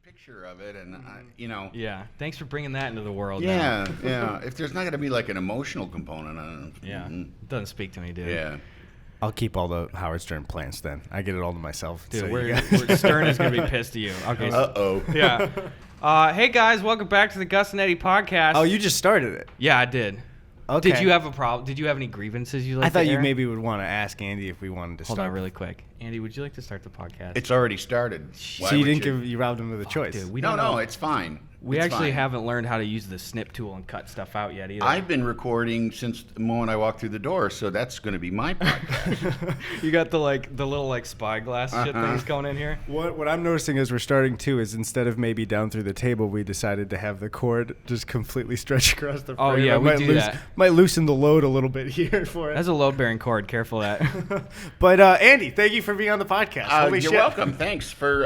picture of it, and Yeah, thanks for bringing that into the world. Yeah, yeah. If there's not going to be like an emotional component on it, It doesn't speak to me, dude. Yeah. I'll keep all the Howard Stern plants then. I get it all to myself. Dude, So Stern is gonna be pissed at you. Okay. Uh-oh. Yeah. Hey guys, welcome back to the Gus and Eddy podcast. Oh, you just started it. Yeah, I did. Okay. Did you have a problem? Did you have any grievances you'd like I thought to you air? maybe would want to ask Andy if we wanted to Hold start. on really quick. Andy, would you like to start the podcast? It's already started. Why So you would didn't give you robbed him of a choice. Dude, we No, don't know. no, it's fine. We It's actually fine. haven't learned how to use the snip tool and cut stuff out yet either. I've been recording since the moment I walked through the door, so that's going to be my podcast. You got the little spyglass shit things going in here. What I'm noticing as we're starting too is instead of maybe down through the table, we decided to have the cord just completely stretch across the frame. Oh, yeah, I we might do that. Might loosen the load a little bit here for it. That's a load bearing cord. Careful of that. But Andy, thank you for being on the podcast. Holy You're shit. welcome. Thanks for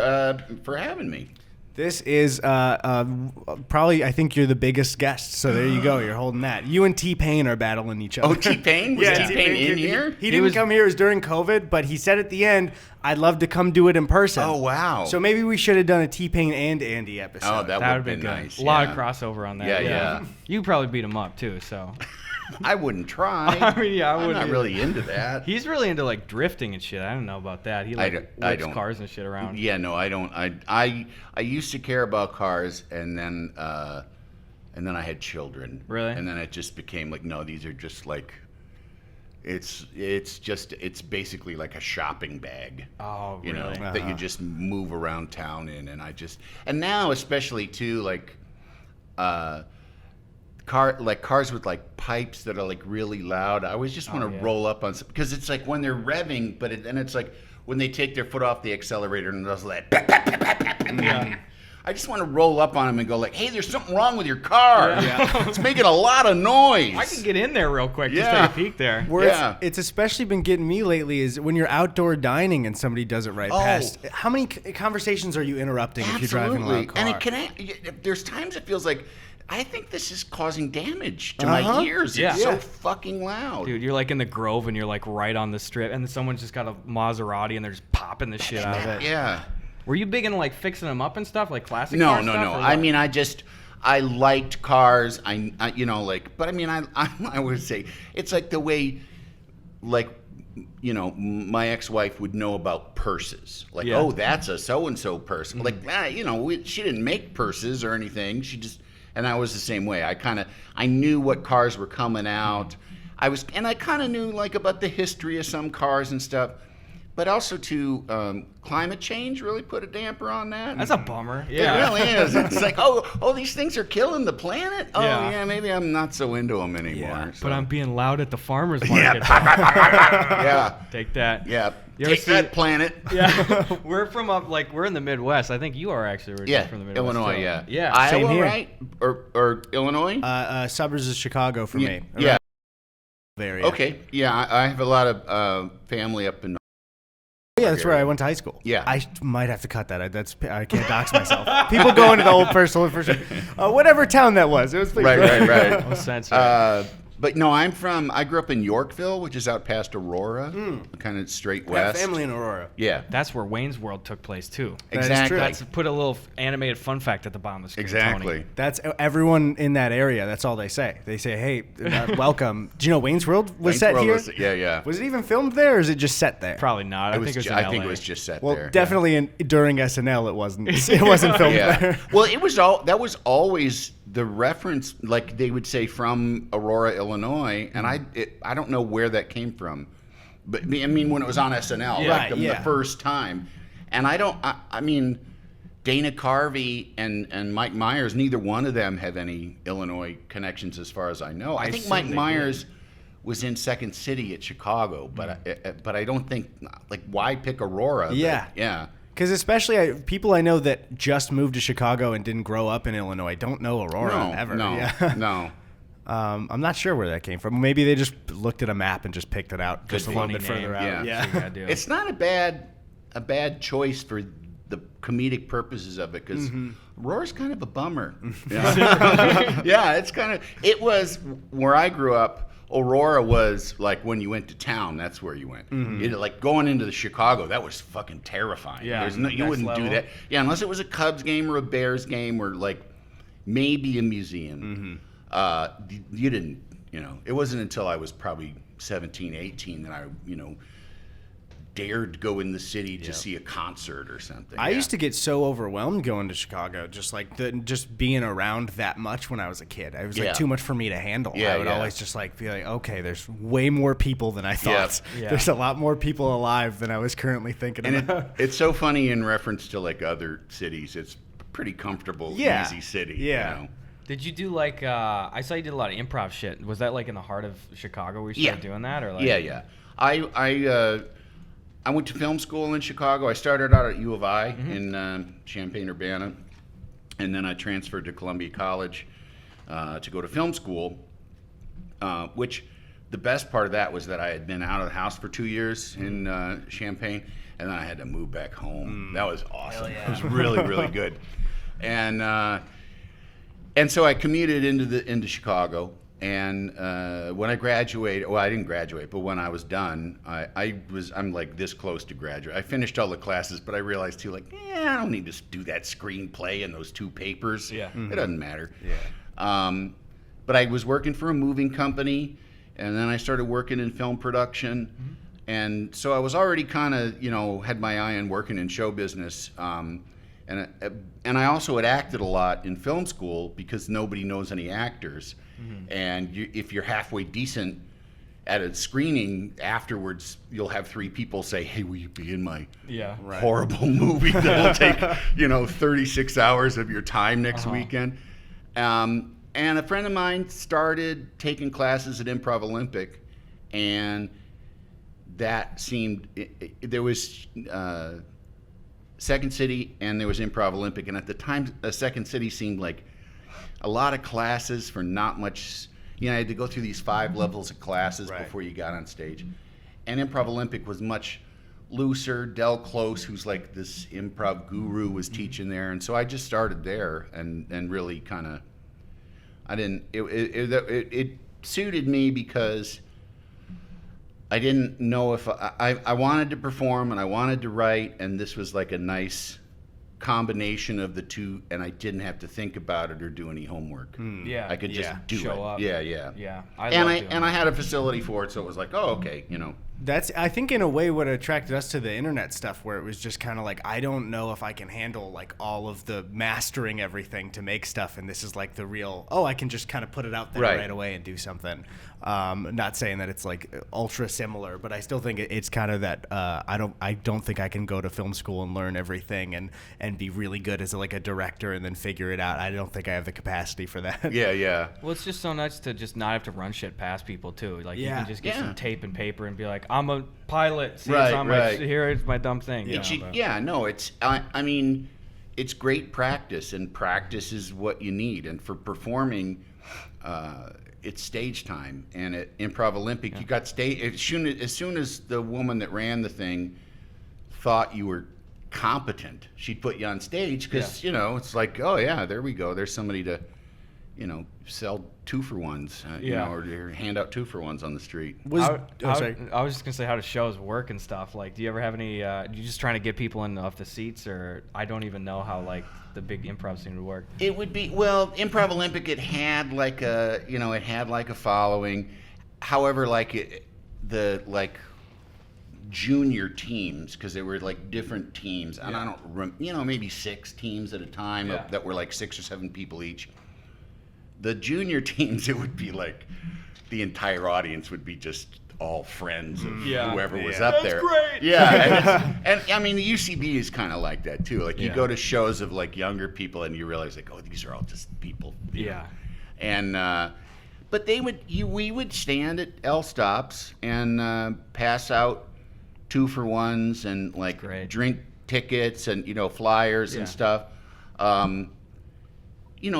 having me. This is probably, I think you're the biggest guest, so there you go. You're holding that. You and T-Pain are battling each other. Oh, T-Pain? Was T-Pain in here? He didn't come here. It was during COVID, but he said at the end, I'd love to come do it in person. Oh, wow. So maybe we should have done a T-Pain and Andy episode. Oh, that would have been good. nice. A lot of yeah. crossover on that. Yeah, yeah. You probably beat him up too, so. I wouldn't try. I mean, yeah, I I'm wouldn't not either. really into that. He's really into drifting and shit. I don't know about that. He I whips don't. cars and shit around. Yeah, no, I don't. I used to care about cars, and then I had children. Really? And then it just became like, no, these are just like, it's basically like a shopping bag. Oh, You know, really? that you just move around town in, and now especially too cars with pipes that are really loud. I always just want to roll up on some, because it's like when they're revving, but then it's like when they take their foot off the accelerator and it does that. Yeah. I just want to roll up on them and go hey, there's something wrong with your car. Yeah. It's making a lot of noise. I can get in there real quick. Just Yeah. take a peek there. Where it's especially been getting me lately is when you're outdoor dining and somebody does it right past. How many conversations are you interrupting if you're driving a loud car? And there's times it feels like, I think this is causing damage to my ears. Yeah. It's so fucking loud. Dude, you're in the Grove and you're right on the strip, and then someone's just got a Maserati and they're just popping the shit out of it. Yeah. Were you big into fixing them up and stuff, like classic No, car no, stuff, no. or I what? mean, I liked cars. But I mean, I would say it's like the way, my ex-wife would know about purses. Yeah. Oh, that's a so-and-so purse. She didn't make purses or anything. She just, and I was the same way. I knew what cars were coming out. I kind of knew about the history of some cars and stuff. But also climate change really put a damper on that. That's a bummer. Yeah. It really is. It's like, oh, these things are killing the planet? Oh, Yeah. yeah, maybe I'm not so into them anymore. Yeah, so. But I'm being loud at the farmer's market. Yeah. Take that. Yeah. You ever Take that, see- planet. Yeah. We're from we're in the Midwest. I think you are actually originally Yeah, from the Midwest. Illinois, too. yeah. Yeah. Same Iowa, here. right? Or Illinois? Suburbs of Chicago for me. Yeah. Area. Okay. Yeah, I have a lot of family up in Yeah, that's where I went to high school. Yeah. I might have to cut that. I can't dox myself. People go into the old personal information. Whatever town that was. It was Right. No sense. But no, I grew up in Yorkville, which is out past Aurora, kind of straight I have west. family in Aurora. Yeah. That's where Wayne's World took place too. That is Exactly. true. That's put a little animated fun fact at the bottom of the screen. Exactly. Tony. That's everyone in that area. That's all they say. They say, "Hey, welcome." Do you know Wayne's World was Wayne's set World here? was- yeah. Was it even filmed there, or is it just set there? Probably not. I think it was in I LA. think it was just set Well, there. definitely during SNL, it wasn't. It wasn't filmed Yeah. there. Well, that was always the reference, they would say from Aurora, Illinois, and I don't know where that came from, but I mean when it was on SNL, Yeah. the first time, and I mean Dana Carvey and Mike Myers, neither one of them have any Illinois connections as far as I know. I think assume Mike they Myers was in Second City at Chicago, but I don't think why pick Aurora? Yeah. Yeah. Because especially people I know that just moved to Chicago and didn't grow up in Illinois don't know Aurora ever. No, Yeah. no. I'm not sure where that came from. Maybe they just looked at a map and just picked it out just a little funny bit further name. out. Yeah. So you gotta do. It's not a bad choice for the comedic purposes of it, because Aurora's kind of a bummer. Yeah, yeah, it was where I grew up. Aurora was like when you went to town, that's where you went. Like going into the Chicago, that was fucking terrifying. Yeah, you wouldn't level. do that. Yeah, unless it was a Cubs game or a Bears game or like maybe a museum. You didn't, it wasn't until I was probably 17, 18 that I, dared go in the city to see a concert or something. I used to get so overwhelmed going to Chicago, just being around that much when I was a kid. It was like too much for me to handle. I would always just like be like, okay, there's way more people than I thought. Yeah. There's a lot more people alive than I was currently thinking about. It's so funny in reference to like other cities. It's pretty comfortable, easy city. Yeah. Did you do like I saw you did a lot of improv shit. Was that like in the heart of Chicago where you started doing that, or like? Yeah. I went to film school in Chicago. I started out at U of I in Champaign-Urbana, and then I transferred to Columbia College to go to film school, which the best part of that was that I had been out of the house for 2 years in Champaign, and then I had to move back home. That was awesome. It was really, really good. And so I commuted into Chicago. And when I graduated, well, I didn't graduate, but when I was done, I'm like this close to graduate. I finished all the classes, but I realized too, like, I don't need to do that screenplay and those 2 papers. Yeah. It doesn't matter. Yeah. But I was working for a moving company, and then I started working in film production. And so I was already kind of, had my eye on working in show business. And I also had acted a lot in film school because nobody knows any actors. And if you're halfway decent at a screening, afterwards you'll have 3 people say, hey, will you be in my horrible movie that'll take 36 hours of your time next weekend. And a friend of mine started taking classes at Improv Olympic, and that seemed there was Second City and there was Improv Olympic, and at the time Second City seemed like a lot of classes for not much. I had to go through these 5 levels of classes before you got on stage. And Improv Olympic was much looser. Del Close, who's like this improv guru, was teaching there. And so I just started there and really kind of, it suited me because I didn't know if I wanted to perform and I wanted to write, and this was like a nice combination of the 2, and I didn't have to think about it or do any homework. Yeah, I could just do show it. Up. Yeah. I had a facility for it, so it was like, oh, okay, That's, I think, in a way what attracted us to the internet stuff, where it was just kind of like, I don't know if I can handle like all of the mastering everything to make stuff, and this is like the real, I can just kind of put it out there right away and do something. Not saying that it's like ultra similar, but I still think it's kind of that I don't think I can go to film school and learn everything and be really good as like a director and then figure it out. I don't think I have the capacity for that. Yeah. Well, it's just so nice to just not have to run shit past people too. Like you can just get some tape and paper and be like, I'm a pilot. See, here's my dumb thing. I mean, it's great practice, and practice is what you need. And for performing, it's stage time. And at Improv Olympic, you got stage. As soon as the woman that ran the thing thought you were competent, she'd put you on stage because it's like, oh yeah, there we go. There's somebody to, sell 2-for-1s, or hand out 2-for-1s on the street. Sorry. I was just gonna say, how do shows work and stuff? Like, do you ever have any? You just trying to get people in off the seats, or I don't even know how like the big improv scene would work. It would be Improv Olympic. It had like a following. However, junior teams, because they were like different teams, and I don't maybe 6 teams at a time that were like 6 or 7 people each. The junior teams, it would be like the entire audience would be just all friends of whoever was up there. That's great. Yeah, and I mean the UCB is kind of like that too. Like you go to shows of like younger people and you realize like, oh, these are all just people. Yeah, and but we would stand at L stops and pass out 2-for-1s and like drink tickets and flyers and stuff.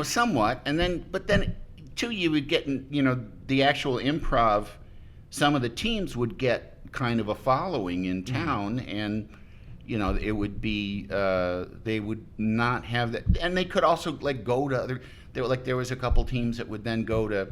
Somewhat, and then too, you would get the actual improv. Some of the teams would get kind of a following in town, and it would be they would not have that, and they could also like go to other. There was a couple teams that would then go to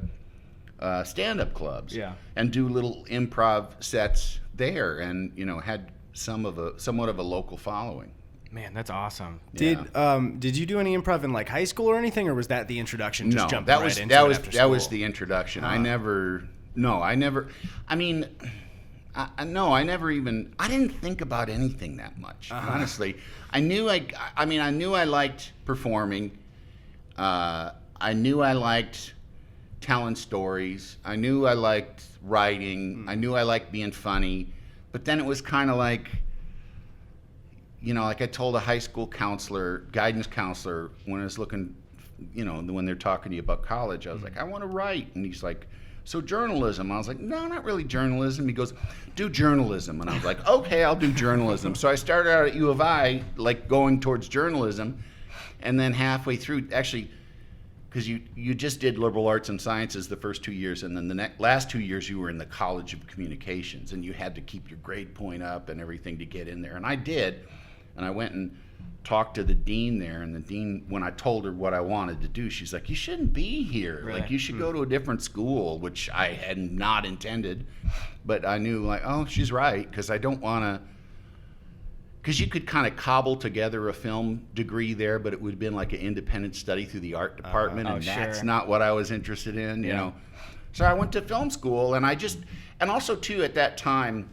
stand-up clubs. Yeah. And do little improv sets there, and had somewhat of a local following. Man, that's awesome. Did you do any improv in like high school or anything, or was that the introduction? Just jumping right into it after that was school? the introduction. I never. I mean, I never even. I didn't think about anything that much. Honestly, I knew I liked performing. I knew I liked telling stories. I knew I liked writing. I knew I liked being funny. But then it was kind of like, like I told a high school guidance counselor, when I was looking, when they're talking to you about college, I was like, I want to write. And he's like, so journalism. I was like, no, not really journalism. He goes, do journalism. And I was like, okay, I'll do journalism. So I started out at U of I, like going towards journalism. And then halfway through, actually, because you just did liberal arts and sciences the first 2 years, and then the last 2 years you were in the College of Communications, and you had to keep your grade point up and everything to get in there. And I did. And I went and talked to the dean there, and the dean, when I told her what I wanted to do, she's like, you shouldn't be here. Really? Like, you should go to a different school, which I had not intended. But I knew, like, oh, she's right, because I don't want to, because you could kind of cobble together a film degree there, but it would have been like an independent study through the art department, and that's not what I was interested in, you know. So I went to film school, and and also, too, at that time,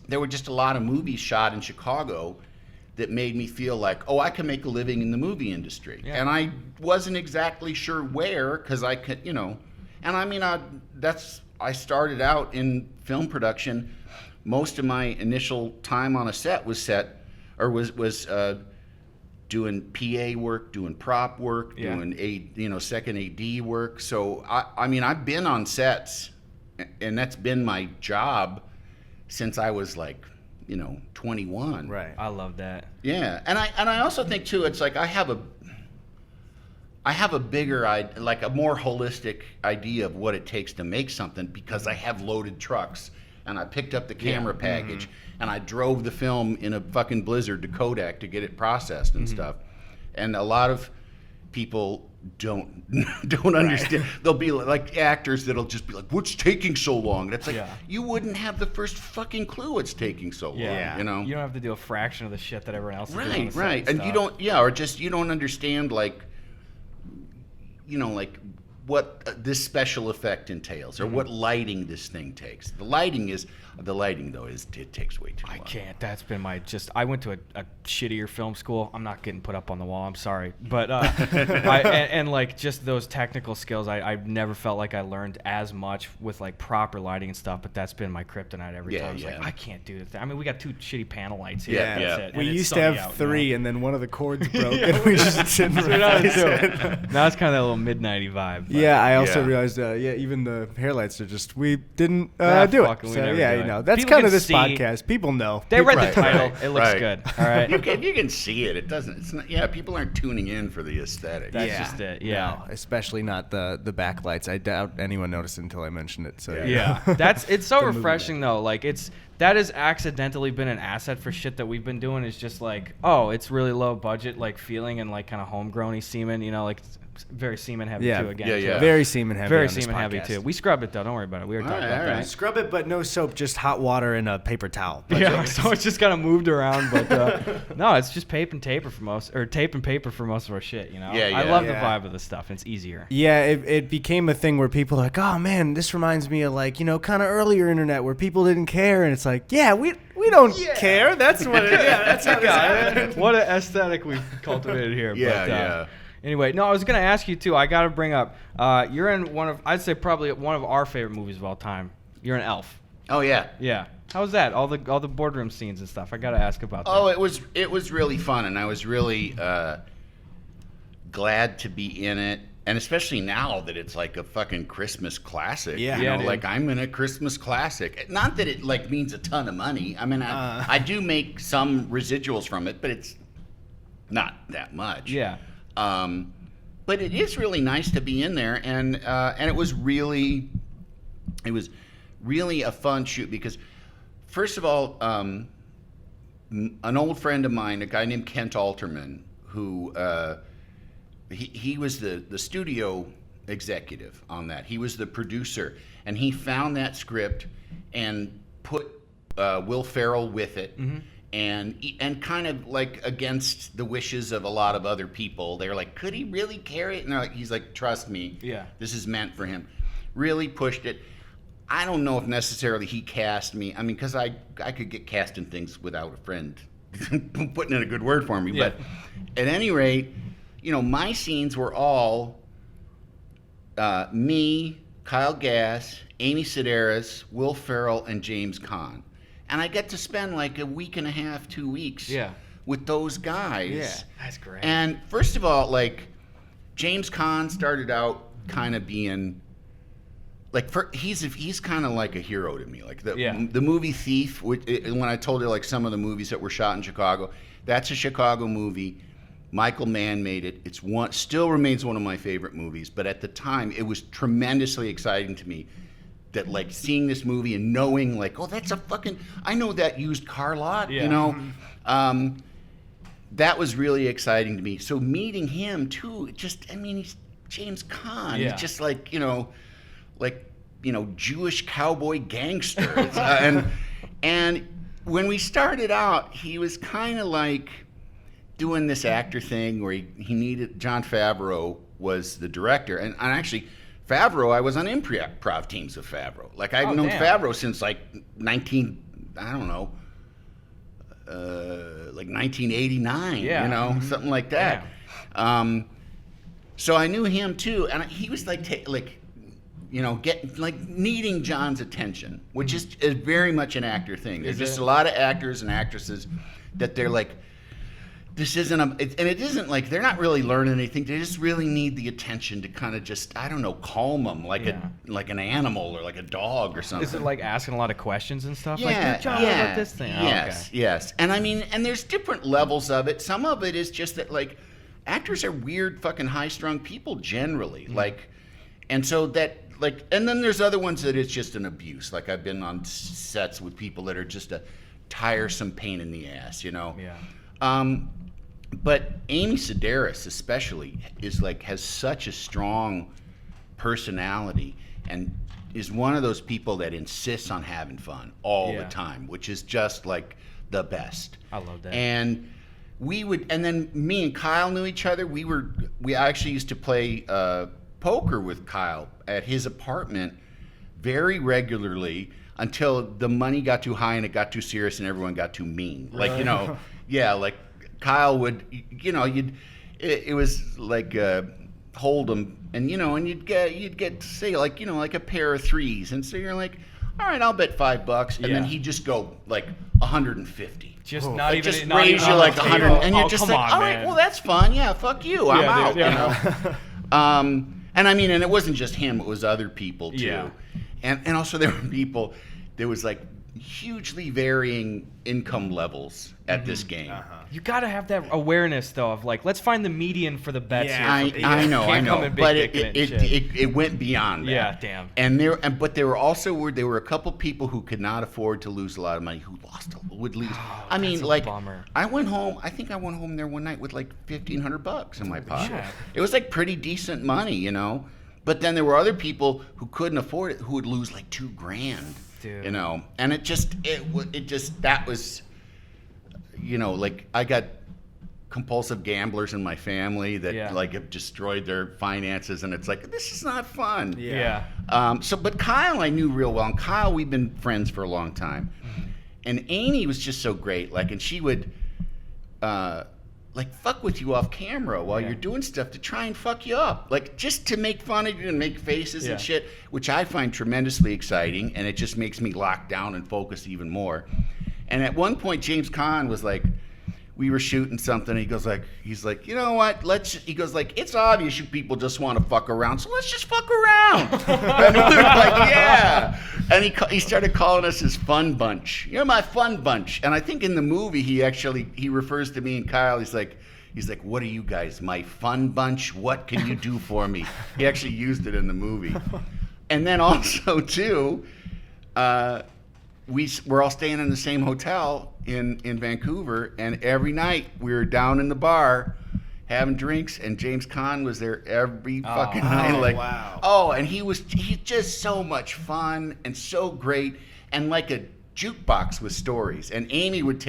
there were just a lot of movies shot in Chicago that made me feel like, oh, I can make a living in the movie industry. Yeah. And I wasn't exactly sure where, because I could, and I mean, I started out in film production. Most of my initial time on a set was doing PA work, doing prop work, doing second AD work. So I mean, I've been on sets, and that's been my job since I was like, 21. Right. I love that. Yeah, and I also think too, it's like I have a bigger, like a more holistic idea of what it takes to make something, because I have loaded trucks, and I picked up the camera package, and I drove the film in a fucking blizzard to Kodak to get it processed and stuff. And a lot of people don't understand. They'll be like actors that'll just be like, what's taking so long? And it's like, you wouldn't have the first fucking clue what's taking so long. You don't have to do a fraction of the shit that everyone else is doing. Right. And you don't, or just you don't understand, like, like what this special effect entails, or what lighting this thing takes. The lighting though it takes way too long. I can't. That's been I went to a shittier film school. I'm not getting put up on the wall. I'm sorry, but and like just those technical skills, I've never felt like I learned as much with like proper lighting and stuff. But that's been my kryptonite every time. It's like, I can't do this. I mean, we got 2 shitty panel lights here. That's it. We used to have 3, and then one of the cords broke, and we just didn't realize it. Now it's kind of that little midnighty vibe. Yeah, I also realized. Even the hairlights are just, we didn't do it. So that's people kind of this see, podcast. People know. They read the title. It looks good. All right. You can see it. It doesn't. It's not. Yeah, people aren't tuning in for the aesthetic. That's just it. Yeah. No, especially not the backlights. I doubt anyone noticed until I mentioned it. So it's so refreshing though. Like that has accidentally been an asset for shit that we've been doing. Is just like, oh, it's really low budget, like feeling and like kind of homegrown-y semen. Like very semen heavy too. Again, very semen heavy. Very semen heavy too. We scrub it though. Don't worry about it. We were talking about that. Scrub it, but no soap, just hot water and a paper towel. So it's just kind of moved around, but no, it's just tape and paper for most of our shit. I love the vibe of this stuff. It's easier. Yeah, it became a thing where people are like, oh man, this reminds me of like kind of earlier internet where people didn't care, and it's like, we don't care. That's what. That's how it What an aesthetic we've cultivated here. Anyway, no, I was going to ask you, too. I got to bring up, you're in I'd say probably one of our favorite movies of all time. You're an Elf. Oh, yeah. Yeah. How was that? All the boardroom scenes and stuff. I got to ask about that. Oh, it was really fun, and I was really glad to be in it. And especially now that it's like a fucking Christmas classic. Like I'm in a Christmas classic. Not that it like means a ton of money. I mean, I do make some residuals from it, but it's not that much. Yeah. But it is really nice to be in there, and it was really a fun shoot because, first of all, an old friend of mine, a guy named Kent Alterman, who he was the studio executive on that. He was the producer, and he found that script and put Will Ferrell with it. And kind of like against the wishes of a lot of other people. They're like, could he really carry it? And he's like, trust me, this is meant for him. Really pushed it. I don't know if necessarily he cast me. I mean, because I could get cast in things without a friend putting in a good word for me. But at any rate, my scenes were all me, Kyle Gass, Amy Sedaris, Will Ferrell, and James Caan. And I get to spend like a week and a half, 2 weeks with those guys. Yeah, that's great. And first of all, like, James Caan started out kind of being like, he's kind of like a hero to me. Like the movie Thief, when I told you like some of the movies that were shot in Chicago, that's a Chicago movie. Michael Mann made it. Still remains one of my favorite movies. But at the time, it was tremendously exciting to me. That like seeing this movie and knowing like, oh, that's I know that used car lot, that was really exciting to me. So meeting him too, he's James Caan. He's just like, Jewish cowboy gangster. And when we started out, he was kind of like doing this actor thing where he needed, Jon Favreau was the director. And actually, Favreau, I was on improv teams with Favreau. Like I've known Favreau since like 1989, something like that. So I knew him too, and he was like, needing John's attention, which is very much an actor thing. There's just a lot of actors and actresses that they're like, this isn't and it isn't like they're not really learning anything. They just really need the attention to kind of just, I don't know, calm them like an animal or like a dog or something. Is it like asking a lot of questions and stuff? Yeah, like, John, what about this thing? Yes. And I mean, and there's different levels of it. Some of it is just that like actors are weird fucking high-strung people generally. Like, and so that like, and then there's other ones that it's just an abuse. Like I've been on sets with people that are just a tiresome pain in the ass, Yeah. But Amy Sedaris especially has such a strong personality and is one of those people that insists on having fun all the time, which is just like the best. I love that. And then me and Kyle knew each other. We actually used to play poker with Kyle at his apartment very regularly until the money got too high and it got too serious and everyone got too mean. Like, like Kyle would, it was like Hold'em, and and you'd get say like like a pair of threes, and so you're like, all right, I'll bet $5, and then he'd just go like 150. Just not even. Just not raise even you like 100, and you're oh, just come like, on, all right, man. well that's fun, yeah, fuck you, I'm out, And I mean, and it wasn't just him; it was other people too, and also there were people. There was like hugely varying income levels at this game. You got to have that awareness, though, of like, let's find the median for the bets. I know, but it went beyond that. Yeah, damn. But there were a couple people who could not afford to lose a lot of money who would lose. I mean, like, bummer. I went home there one night with like $1,500 in my pocket. Yeah. It was like pretty decent money, But then there were other people who couldn't afford it who would lose like $2,000. Dude. And that was, like I got compulsive gamblers in my family that like have destroyed their finances, and it's like, this is not fun. Yeah. But Kyle I knew real well, and Kyle we've been friends for a long time, and Amy was just so great, like, and she would, like fuck with you off camera while you're doing stuff to try and fuck you up, like just to make fun of you and make faces and shit, which I find tremendously exciting, and it just makes me lock down and focus even more. And at one point, James Caan was like, we were shooting something. And he's like, you know what? He goes like, it's obvious you people just want to fuck around, so let's just fuck around. And we were like, yeah. And he started calling us his fun bunch. You're my fun bunch. And I think in the movie he refers to me and Kyle. He's like, what are you guys, my fun bunch? What can you do for me? He actually used it in the movie. And then also too, we're all staying in the same hotel in Vancouver, and every night we were down in the bar having drinks, and James Caan was there every fucking night. Like, wow. Oh, and he's just so much fun and so great, and like a jukebox with stories. And Amy would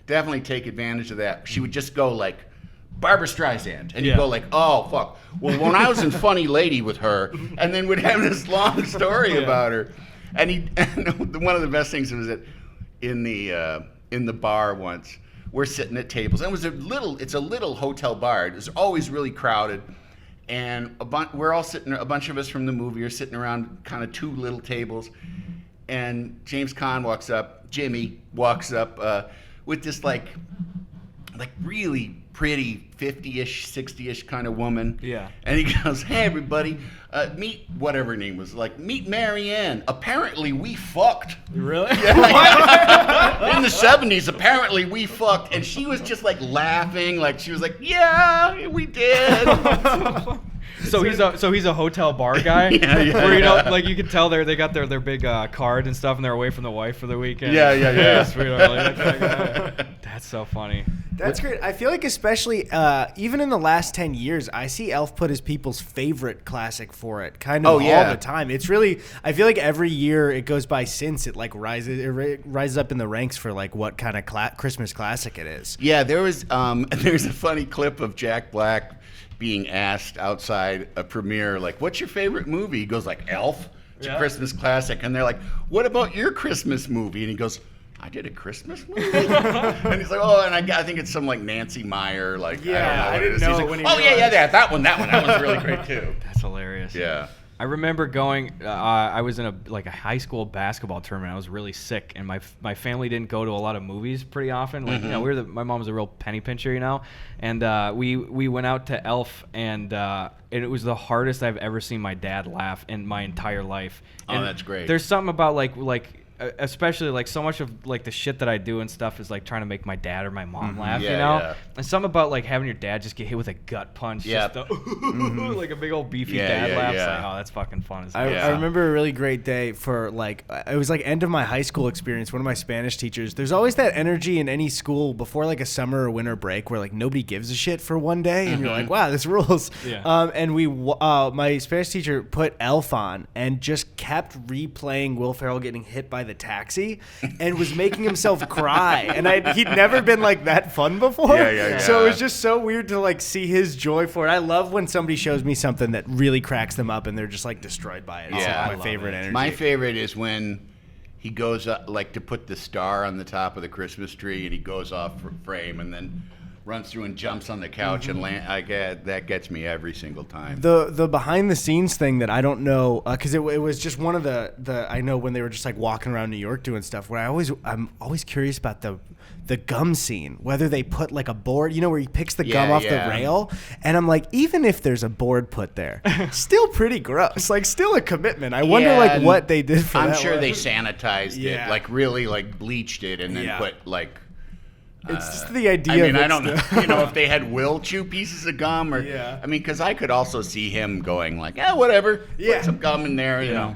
definitely take advantage of that. She would just go like Barbra Streisand, and you go like, oh fuck. Well, when I was in Funny Lady with her, and then would have this long story about her, and one of the best things was that in the bar once, we're sitting at tables, and it's a little hotel bar. It's always really crowded, and we're all sitting. A bunch of us from the movie are sitting around kind of two little tables, and James Caan walks up. Jimmy walks up with this like really pretty 50-ish, 60-ish kind of woman. Yeah. And he goes, hey, everybody, meet whatever her name was. Like, meet Marianne. Apparently, we fucked. Really? Yeah. In the 70s, apparently, we fucked. And she was just, like, laughing. Like, she was like, yeah, we did. So he's a hotel bar guy. Where you know, like you can tell they got their big card and stuff, and they're away from the wife for the weekend. Yeah. Sweet, I really like that guy. That's so funny. That's great. I feel like especially even in the last 10 years, I see Elf put as people's favorite classic for it kind of all the time. It's really, I feel like every year it goes by since it like rises up in the ranks for like what kind of Christmas classic it is. Yeah, there's a funny clip of Jack Black being asked outside a premiere, like, what's your favorite movie? He goes like, Elf. It's a Christmas classic. And they're like, what about your Christmas movie? And he goes, I did a Christmas movie? And he's like, oh, and I think it's some like Nancy Meyer, like, I don't know. He's like, that one. That one's really great too. That's hilarious. Yeah. I remember going. I was in a high school basketball tournament. I was really sick, and my family didn't go to a lot of movies pretty often. Like you know, my mom was a real penny pincher, you know, and we went out to Elf, and it was the hardest I've ever seen my dad laugh in my entire life. And that's great. There's something about like especially like so much of like the shit that I do and stuff is like trying to make my dad or my mom laugh, you know. Yeah. And something about like having your dad just get hit with a gut punch, just like a big old beefy dad laugh. It's like, oh, that's fucking fun. I remember a really great day for like it was like end of my high school experience. One of my Spanish teachers. There's always that energy in any school before like a summer or winter break where like nobody gives a shit for one day, and you're like, wow, this rules. Yeah. And my Spanish teacher put Elf on and just kept replaying Will Ferrell getting hit by the taxi and was making himself cry, and he'd never been like that fun before. So it was just so weird to like see his joy for it. I love when somebody shows me something that really cracks them up and they're just like destroyed by it. Yeah, It's like my favorite energy. My favorite is when he goes up like to put the star on the top of the Christmas tree, and he goes off frame and then runs through and jumps on the couch and that gets me every single time. The behind the scenes thing that I don't know, because it was just one of the I know when they were just like walking around New York doing stuff. Where I'm always curious about the gum scene, whether they put like a board, you know, where he picks the gum off the rail, and I'm like, even if there's a board put there, still pretty gross. Like still a commitment. I wonder like what they did for that. I'm sure they sanitized it, like really like bleached it and then put like. It's just the idea. I mean, I don't know, if they had Will chew pieces of gum or. I mean, because I could also see him going like, whatever. Put some gum in there, you know.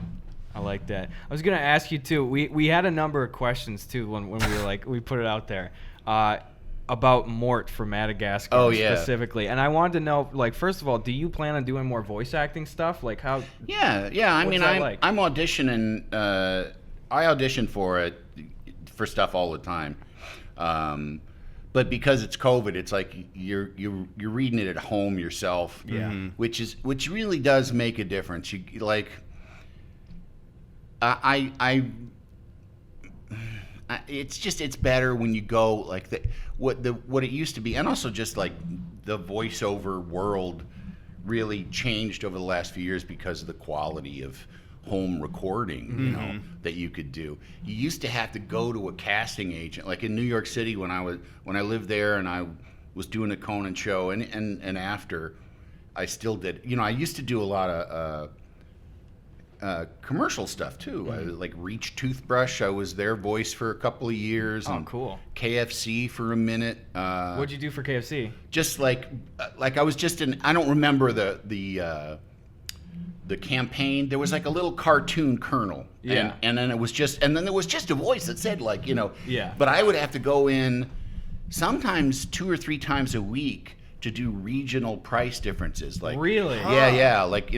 I like that. I was gonna ask you too. We had a number of questions too when we were like we put it out there about Mort from Madagascar specifically, and I wanted to know, like, first of all, do you plan on doing more voice acting stuff? Like how? Yeah. I mean, I'm auditioning. I audition for stuff all the time. But because it's COVID, it's like you're reading it at home yourself, which really does make a difference. You like, it's better when you go like what it used to be, and also just like the voiceover world really changed over the last few years because of the quality of home recording, you know, that you could do. You used to have to go to a casting agent, like in New York City when I lived there and I was doing a Conan show, and after I still did. You know, I used to do a lot of commercial stuff too. Like Reach toothbrush, I was their voice for a couple of years. Oh, cool. KFC for a minute. What'd you do for KFC? Just like I was just in. I don't remember the campaign. There was like a little cartoon Colonel, and then there was just a voice that said like, you know, but I would have to go in sometimes 2 or 3 times a week to do regional price differences. Like Really? Yeah. Like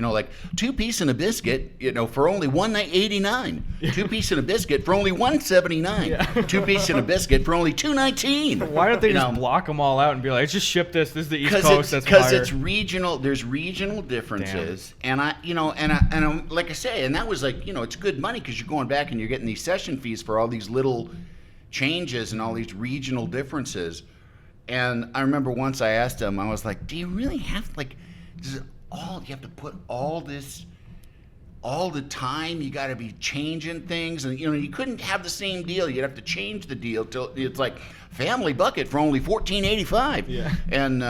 2 piece and a biscuit, for only $1.89. 2 piece and a biscuit for only $1.79. Yeah. 2 piece and a biscuit for only $2.19. Why don't they just block them all out and be like, just ship this? This is the East Coast. That's Because higher. it's regional. There's regional differences, and I'm like I say, and that was like it's good money because you're going back and you're getting these session fees for all these little changes and all these regional differences. And I remember once I asked him, I was like, do you really have you have to put all this all the time? You got to be changing things, and you couldn't have the same deal. You'd have to change the deal till it's like family bucket for only $14.85. Yeah. And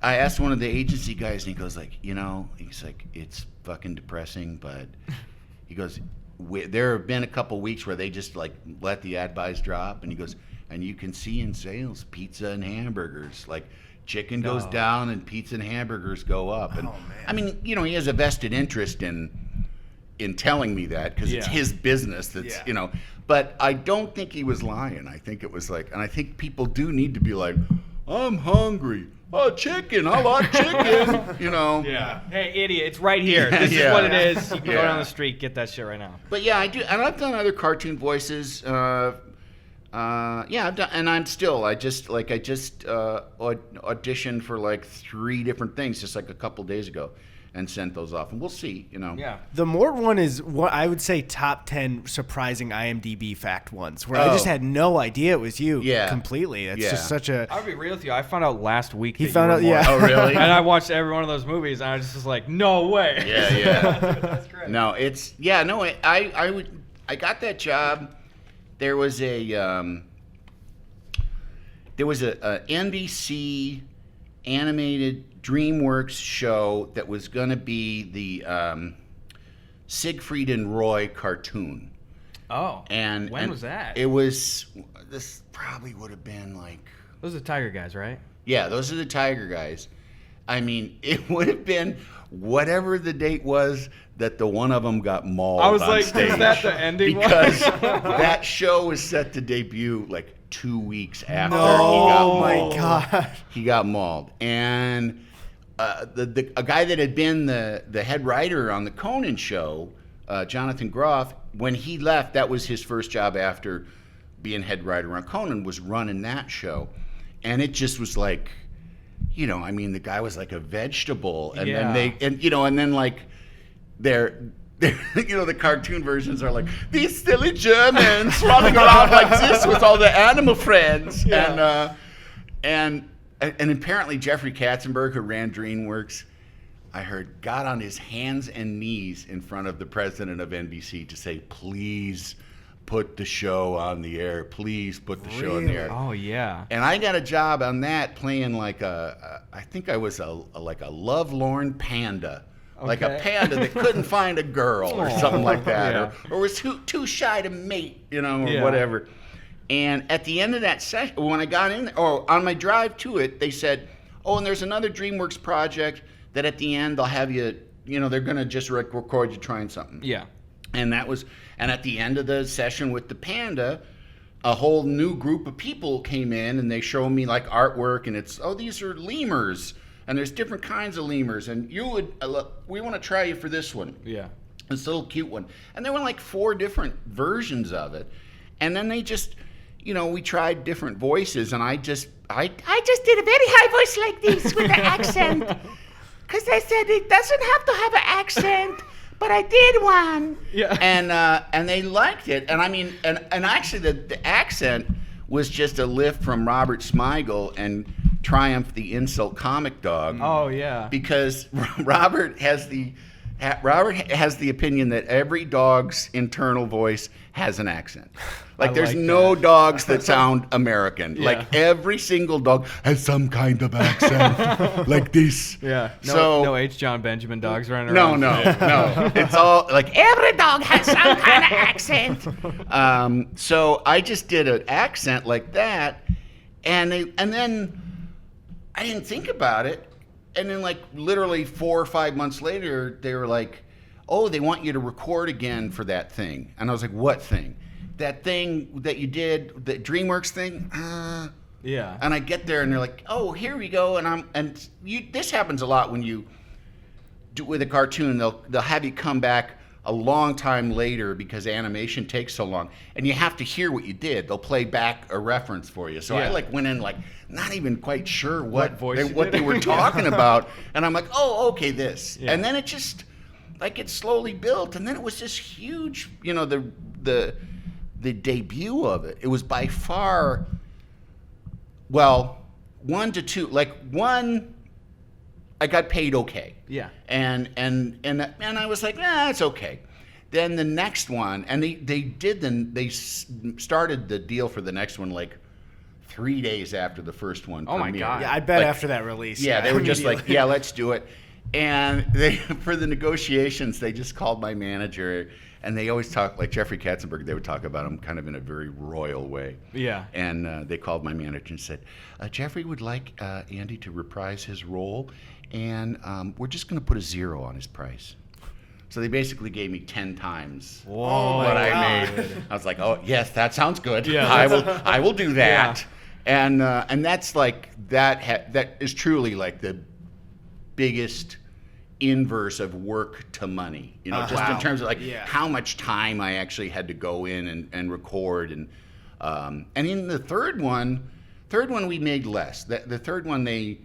I asked one of the agency guys, and he goes like, he's like, it's fucking depressing, but he goes, there have been a couple weeks where they just like let the ad buys drop, and he goes, and you can see in sales pizza and hamburgers, like chicken goes down and pizza and hamburgers go up. And I mean, he has a vested interest in telling me that because it's his business that's, but I don't think he was lying. I think it was like, and I think people do need to be like, I'm hungry. Oh, chicken. I like chicken. Yeah. Hey, idiot, it's right here. This is what it is. You can go down the street, get that shit right now. But yeah, I do. And I've done other cartoon voices. I've done, and I just auditioned for like 3 different things just like a couple days ago and sent those off, and we'll see, Yeah. The Mort one is what I would say top 10 surprising IMDb fact ones where I just had no idea it was you completely. It's just such a... I'll be real with you. I found out last week He that found you were out, Mort. Oh, really? And I watched every one of those movies, and I just was like, no way. Yeah. That's great. No, it's... Yeah, no, I got that job. There was a NBC animated DreamWorks show that was going to be the Siegfried and Roy cartoon. Oh. And when was that? This probably would have been like... Those are the Tiger guys, right? Yeah, those are the Tiger guys. I mean, it would have been whatever the date was that the one of them got mauled on stage. I was like, is that the ending one? Because that show was set to debut like 2 weeks after he Oh got mauled. my God. He got mauled. And a guy that had been the head writer on the Conan show, Jonathan Groff, when he left, that was his first job after being head writer on Conan, was running that show. And it just was like, the guy was like a vegetable. And then like the cartoon versions are like, these silly Germans running around like this with all the animal friends. Yeah. And apparently Jeffrey Katzenberg, who ran DreamWorks, I heard, got on his hands and knees in front of the president of NBC to say, please put the show on the air. Please put the show on the air. Oh, yeah. And I got a job on that playing like I think I was like a lovelorn panda. Okay. Like a panda that couldn't find a girl or something like that. Yeah. Or was too shy to mate, or whatever. And at the end of that session, when I got in, or on my drive to it, they said, oh, and there's another DreamWorks project that at the end they'll have you, they're going to just record you trying something. Yeah. And at the end of the session with the panda, a whole new group of people came in and they showed me like artwork, and it's, oh, these are lemurs, and there's different kinds of lemurs, and we want to try you for this one. Yeah. This little cute one. And there were like 4 different versions of it. And then they just, we tried different voices, and I just did a very high voice like this with the accent. Because they said it doesn't have to have an accent, but I did one. Yeah. And they liked it. And I mean, and actually the accent was just a lift from Robert Smigel and Triumph the Insult Comic Dog. Oh, yeah. Because Robert has the opinion that every dog's internal voice has an accent. Like there's no dogs that sound American. Yeah. Like every single dog has some kind of accent, like this. Yeah. No H. John Benjamin dogs running No, around. no. It's all like every dog has some kind of accent. So I just did an accent like that, and then I didn't think about it. And then like literally 4 or 5 months later, they were like, oh, they want you to record again for that thing. And I was like, what thing? That thing that you did, the DreamWorks thing? Yeah. And I get there and they're like, oh, here we go. This happens a lot when you do with a cartoon. They'll have you come back a long time later because animation takes so long, and you have to hear what you did. They'll play back a reference for you. So I went in not even quite sure what they were talking about, and I'm like, oh, okay, this. Yeah. And then it just it slowly built, and then it was this huge, the debut of it. It was by far, 1 to 2, one, I got paid okay. Yeah. And I was like, it's okay. Then the next one, and they started the deal for the next one 3 days after the first one. Oh my God. Yeah, I bet after that release. Yeah, they were just like, yeah, let's do it. And for the negotiations, they just called my manager, and they always talk like Jeffrey Katzenberg. They would talk about him kind of in a very royal way. Yeah. And they called my manager and said, Jeffrey would like Andy to reprise his role, and we're just going to put a 0 on his price. So they basically gave me 10 times what I made. I was like, oh yes, that sounds good. Yeah, I will do that. Yeah. And that's that is truly the biggest inverse of work to money, just in terms of how much time I actually had to go in and record, and in the third one we made less. The third one they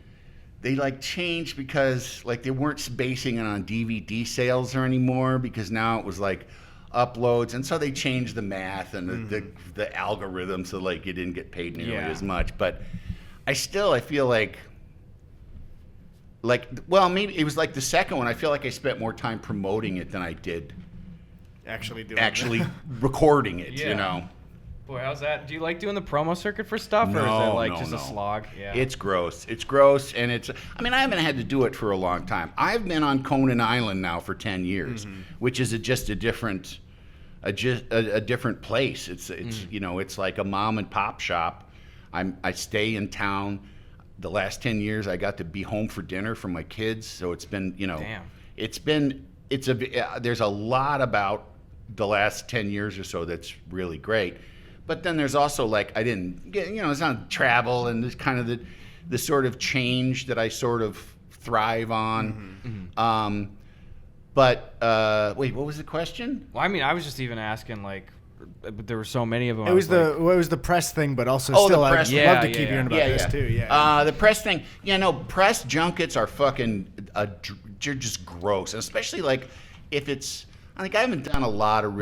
changed because they weren't basing it on DVD sales or anymore, because now it was uploads, and so they changed the math and the algorithm so you didn't get paid nearly as much. But I feel maybe it was the second one. I feel I spent more time promoting it than I did actually recording it. Boy, how's that? Do you like doing the promo circuit for stuff, or is it just a slog? Yeah. It's gross, and I haven't had to do it for a long time. I've been on Conan Island now for 10 years, which is just a different place. It's it's like a mom and pop shop. I stay in town. The last 10 years, I got to be home for dinner for my kids. So it's been, there's a lot about the last 10 years or so that's really great. But then there's also I didn't get, it's not travel and this kind of the sort of change that I sort of thrive on. But wait, what was the question? Well, I was just even asking but there were so many of them. It was the press thing, but also still, I'd love to keep hearing about this too. Yeah. The press thing. Press junkets are fucking, they're just gross, especially if it's. I haven't done a lot of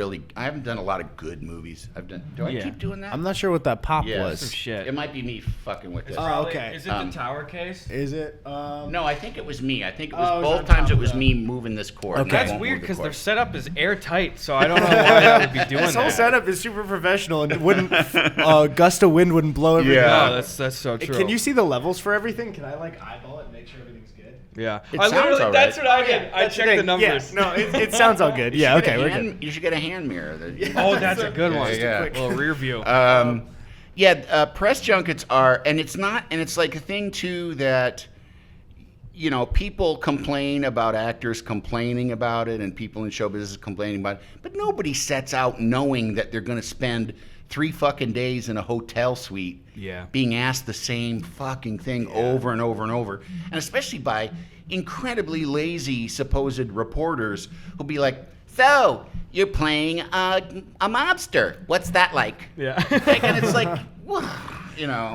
good movies. Do I keep doing that? I'm not sure what that pop was. Some shit. It might be me fucking with this. Oh, okay. Is it the tower case? Is it? No, I think it was me. I think it was both times it was me moving this cord. Okay. That's weird because their setup is airtight, so I don't know why I would be doing that. This whole setup is super professional, and wouldn't gust of wind wouldn't blow everything. Yeah, no, that's so true. Can you see the levels for everything? Can I eyeball it and make sure everything's good? Yeah. That's what I did. I checked the numbers. Yeah. No, it sounds all good. Yeah, okay, we're good. You should get a hand mirror. Oh, that's a good one. Yeah. A little rear view. Press junkets are, and it's a thing too that, people complain about actors complaining about it, and people in show business complaining about it, but nobody sets out knowing that they're going to spend 3 fucking days in a hotel suite being asked the same fucking thing over and over and over. And especially by incredibly lazy supposed reporters who'll be like, so, you're playing a mobster. What's that like? Yeah. And it's Or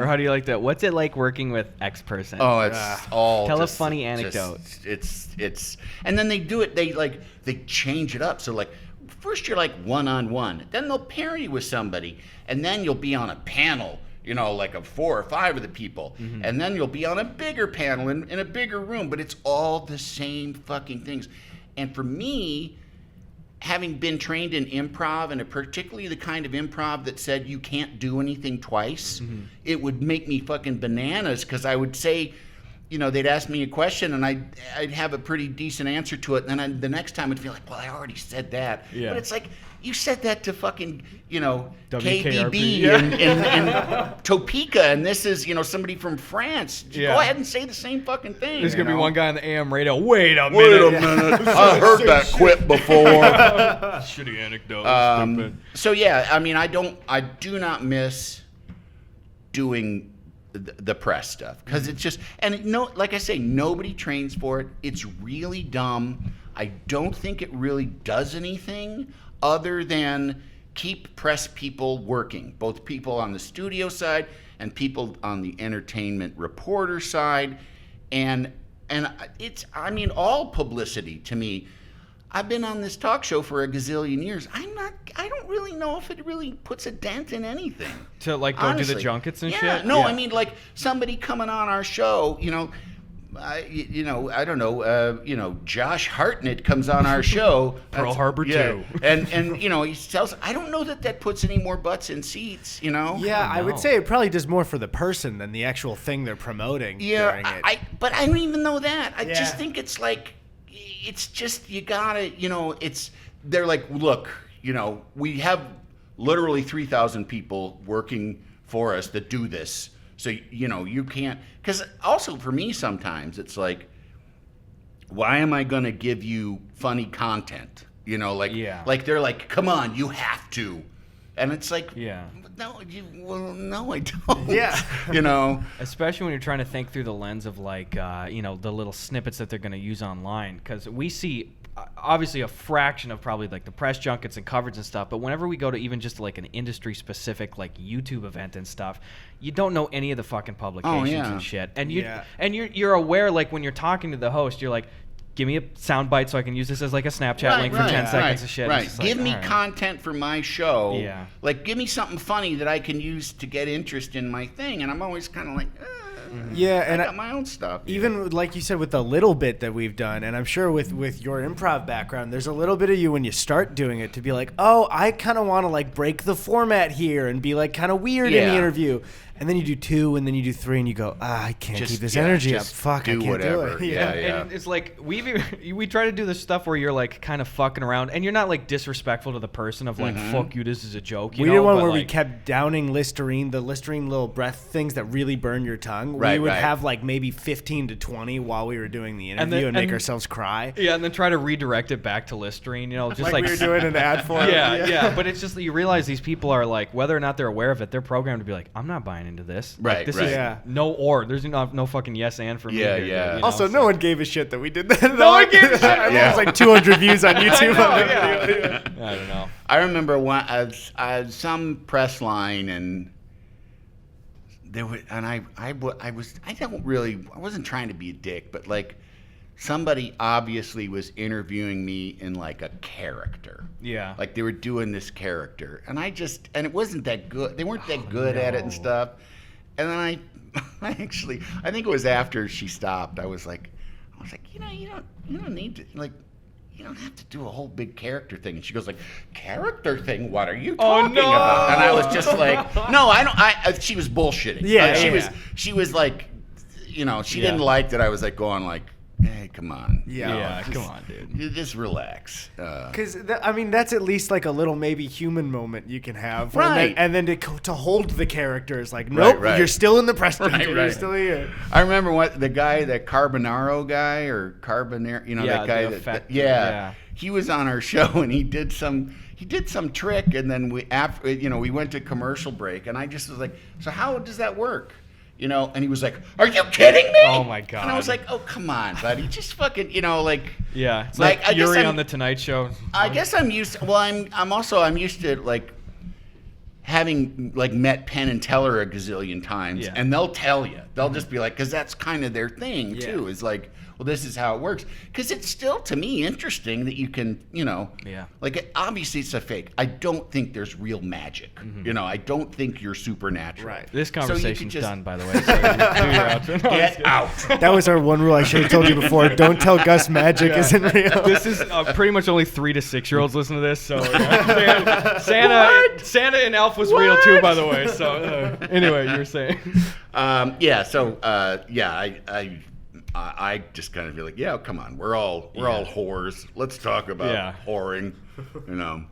how do you like that? What's it like working with X person? Oh, it's all. Tell a funny anecdote. It's, and then they do it. They change it up. So first you're one-on-one. Then they'll pair you with somebody, and then you'll be on a panel. Of 4 or 5 of the people, and then you'll be on a bigger panel in a bigger room. But it's all the same fucking things. And for me, having been trained in improv, and particularly the kind of improv that said you can't do anything twice, it would make me fucking bananas, because I would say, they'd ask me a question and I'd have a pretty decent answer to it, and then the next time I'd feel well, I already said that. Yeah. But it's you said that to fucking, KBB in Topeka, and this is, somebody from France. Just go ahead and say the same fucking thing. There's going to be one guy on the AM radio. Wait a minute. I heard that quip before. Shitty anecdote. So, I do not miss doing the press stuff, because it's just, and no, like I say, nobody trains for it. It's really dumb. I don't think it really does anything other than keep press people working, both people on the studio side and people on the entertainment reporter side. And it's, I mean, all publicity to me. I've been on this talk show for a gazillion years. I don't really know if it really puts a dent in anything. To like go do the junkets and shit? No, I mean, like somebody coming on our show, I don't know, Josh Hartnett comes on our show. Pearl Harbor 2. And he tells, I don't know that puts any more butts in seats, Yeah, I would say it probably does more for the person than the actual thing they're promoting during it. But I don't even know that. I just think it's like, it's just, you gotta, they're like, look, we have literally 3,000 people working for us that do this. So, you can't, because also for me sometimes it's like, why am I going to give you funny content? Like they're like, come on, you have to. And it's like, no, I don't. Yeah. Especially when you're trying to think through the lens of like, the little snippets that they're going to use online. Because we see obviously a fraction of probably like the press junkets and coverage and stuff, but whenever we go to even just like an industry specific like YouTube event and stuff, you don't know any of the fucking publications and shit. And you're aware, like when you're talking to the host, you're like, give me a sound bite so I can use this as like a Snapchat link for 10 seconds of shit. Right. Like, give me content for my show. Yeah. Like, give me something funny that I can use to get interest in my thing. And I'm always kind of like, and I got my own stuff. Even like you said, with the little bit that we've done, and I'm sure with your improv background, there's a little bit of you when you start doing it to be like, oh, I kind of want to like break the format here and be like kind of weird in the interview. And then you do 2, and then you do 3, and you go, I can't keep this energy up. Fuck, I can't whatever. do it. And it's like we try to do this stuff where you're like kind of fucking around, and you're not like disrespectful to the person of like, fuck you, this is a joke. We did one where we kept downing Listerine, the Listerine little breath things that really burn your tongue. We would have like maybe 15 to 20 while we were doing the interview and make ourselves cry. Yeah, and then try to redirect it back to Listerine, just like we were doing an ad for it. Yeah, but it's just that you realize these people are like, whether or not they're aware of it, they're programmed to be like, I'm not buying into this. Right. This is there's no fucking yes and for me. Also, no one gave a shit that we did that. No one gave a shit. It was like 200 views on YouTube. I don't know. I remember some press line, and there were, and I wasn't trying to be a dick, but like somebody obviously was interviewing me in like a character. Yeah. Like they were doing this character, and it wasn't that good. They weren't that good at it and stuff. And then I think it was after she stopped. I was like, you don't need to, like, you don't have to do a whole big character thing. And she goes like, character thing? What are you talking about? And I was just like, no, I don't. She was bullshitting. She was like, she didn't like that I was like going like, hey, come on. Come on, dude. You just relax. Because, that's at least like a little maybe human moment you can have. Right. And then to hold the characters like, nope, you're still in the press junket. You're still here. I remember the guy, that Carbonaro guy, or Carbonaro, that guy. He was on our show, and he did some trick, and then we went to commercial break, and I just was like, so how does that work? And he was like, are you kidding me? Oh, my God. And I was like, oh, come on, buddy. Just fucking, like... Yeah, it's like Yuri on The Tonight Show. I guess I'm used to... Well, I'm used to, like, having, like, met Penn and Teller a gazillion times, and they'll tell you. They'll just be like... Because that's kind of their thing, too, is like... Well, this is how it works. Because it's still, to me, interesting that you can, like, obviously it's a fake. I don't think there's real magic. I don't think you're supernatural. Right. This conversation's done, by the way. So get out. That was our one rule I should have told you before. Don't tell Gus magic isn't real. This is pretty much only 3 to 6 year olds listen to this. So Santa and Elf was real too, by the way. So anyway, you were saying. I just kind of feel like, come on, we're all whores. Let's talk about whoring.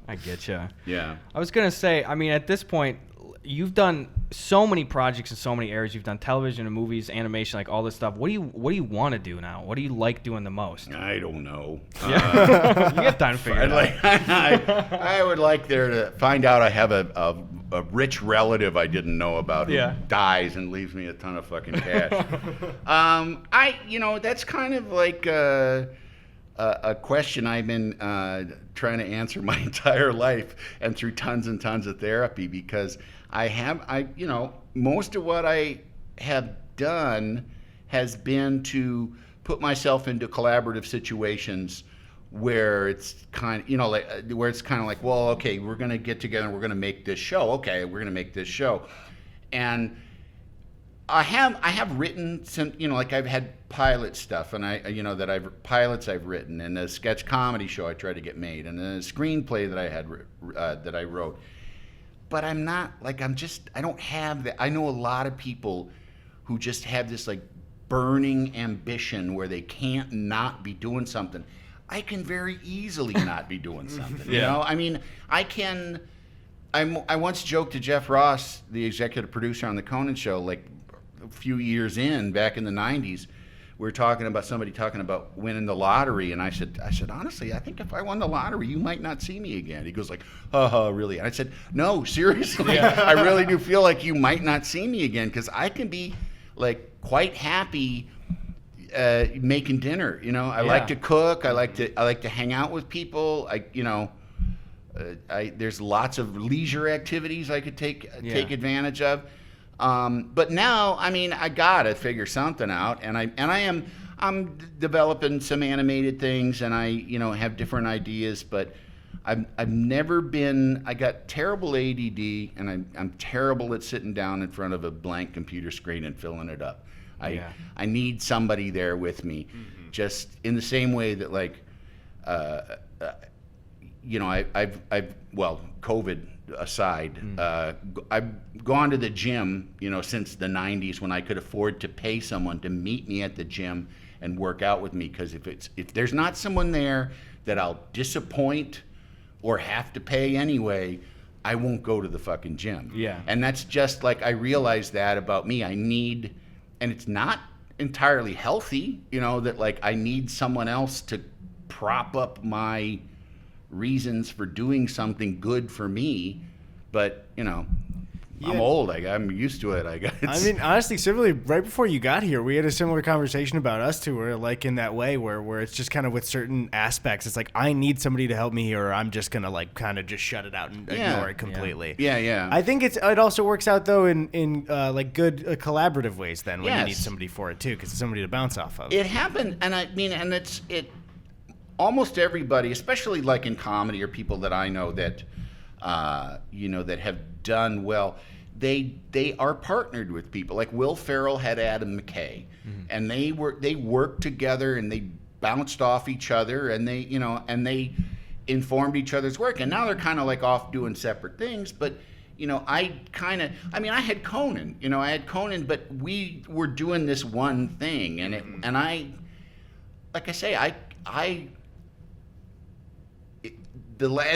I get you. Yeah. I was gonna say, at this point, you've done so many projects in so many areas. You've done television and movies, animation, like all this stuff. What do you want to do now? What do you like doing the most? I don't know. You got time to figure it out. I would like there to find out I have a a rich relative I didn't know about who dies and leaves me a ton of fucking cash. That's kind of like a question I've been trying to answer my entire life and through tons and tons of therapy, because most of what I have done has been to put myself into collaborative situations where it's kind of like, well, okay, we're going to get together and we're going to make this show. Okay, we're going to make this show. And I have written some, like I've had pilot stuff, and pilots I've written, and a sketch comedy show I tried to get made, and a screenplay that I had that I wrote. But I don't have that. I know a lot of people who just have this like burning ambition where they can't not be doing something. I can very easily not be doing something. You know, I mean, I once joked to Jeff Ross, the executive producer on the Conan show, like a few years in, back in the 90s, we were talking about winning the lottery, and I said, honestly, I think if I won the lottery, you might not see me again. He goes like, really? And I said, no, seriously, I really do feel like you might not see me again, because I can be like quite happy making dinner. I like to cook. I like to hang out with people. There's lots of leisure activities I could take advantage of. But now, I mean, I gotta figure something out, and I'm developing some animated things, and I have different ideas, but I've never been. I got terrible ADD, and I'm terrible at sitting down in front of a blank computer screen and filling it up. I need somebody there with me, just in the same way that like, COVID aside, I've gone to the gym, since the 90s, when I could afford to pay someone to meet me at the gym and work out with me, because if there's not someone there that I'll disappoint or have to pay anyway, I won't go to the fucking gym. Yeah. And that's just like, I realized that about me. And it's not entirely healthy, that like I need someone else to prop up my reasons for doing something good for me. But, I'm old. I'm used to it, I guess. I mean, honestly, similarly, right before you got here, we had a similar conversation about us two, where like in that way where it's just kind of with certain aspects, it's like, I need somebody to help me here, or I'm just going to like kind of just shut it out and ignore it completely. Yeah. I think it also works out though in like good collaborative ways then when you need somebody for it too, because it's somebody to bounce off of. It happened, and I mean, and it almost everybody, especially like in comedy, or people that I know that that have done well, they are partnered with people. Like Will Ferrell had Adam McKay, and they worked together, and they bounced off each other, and they informed each other's work. And now they're kind of like off doing separate things. But I had Conan, but we were doing this one thing, and in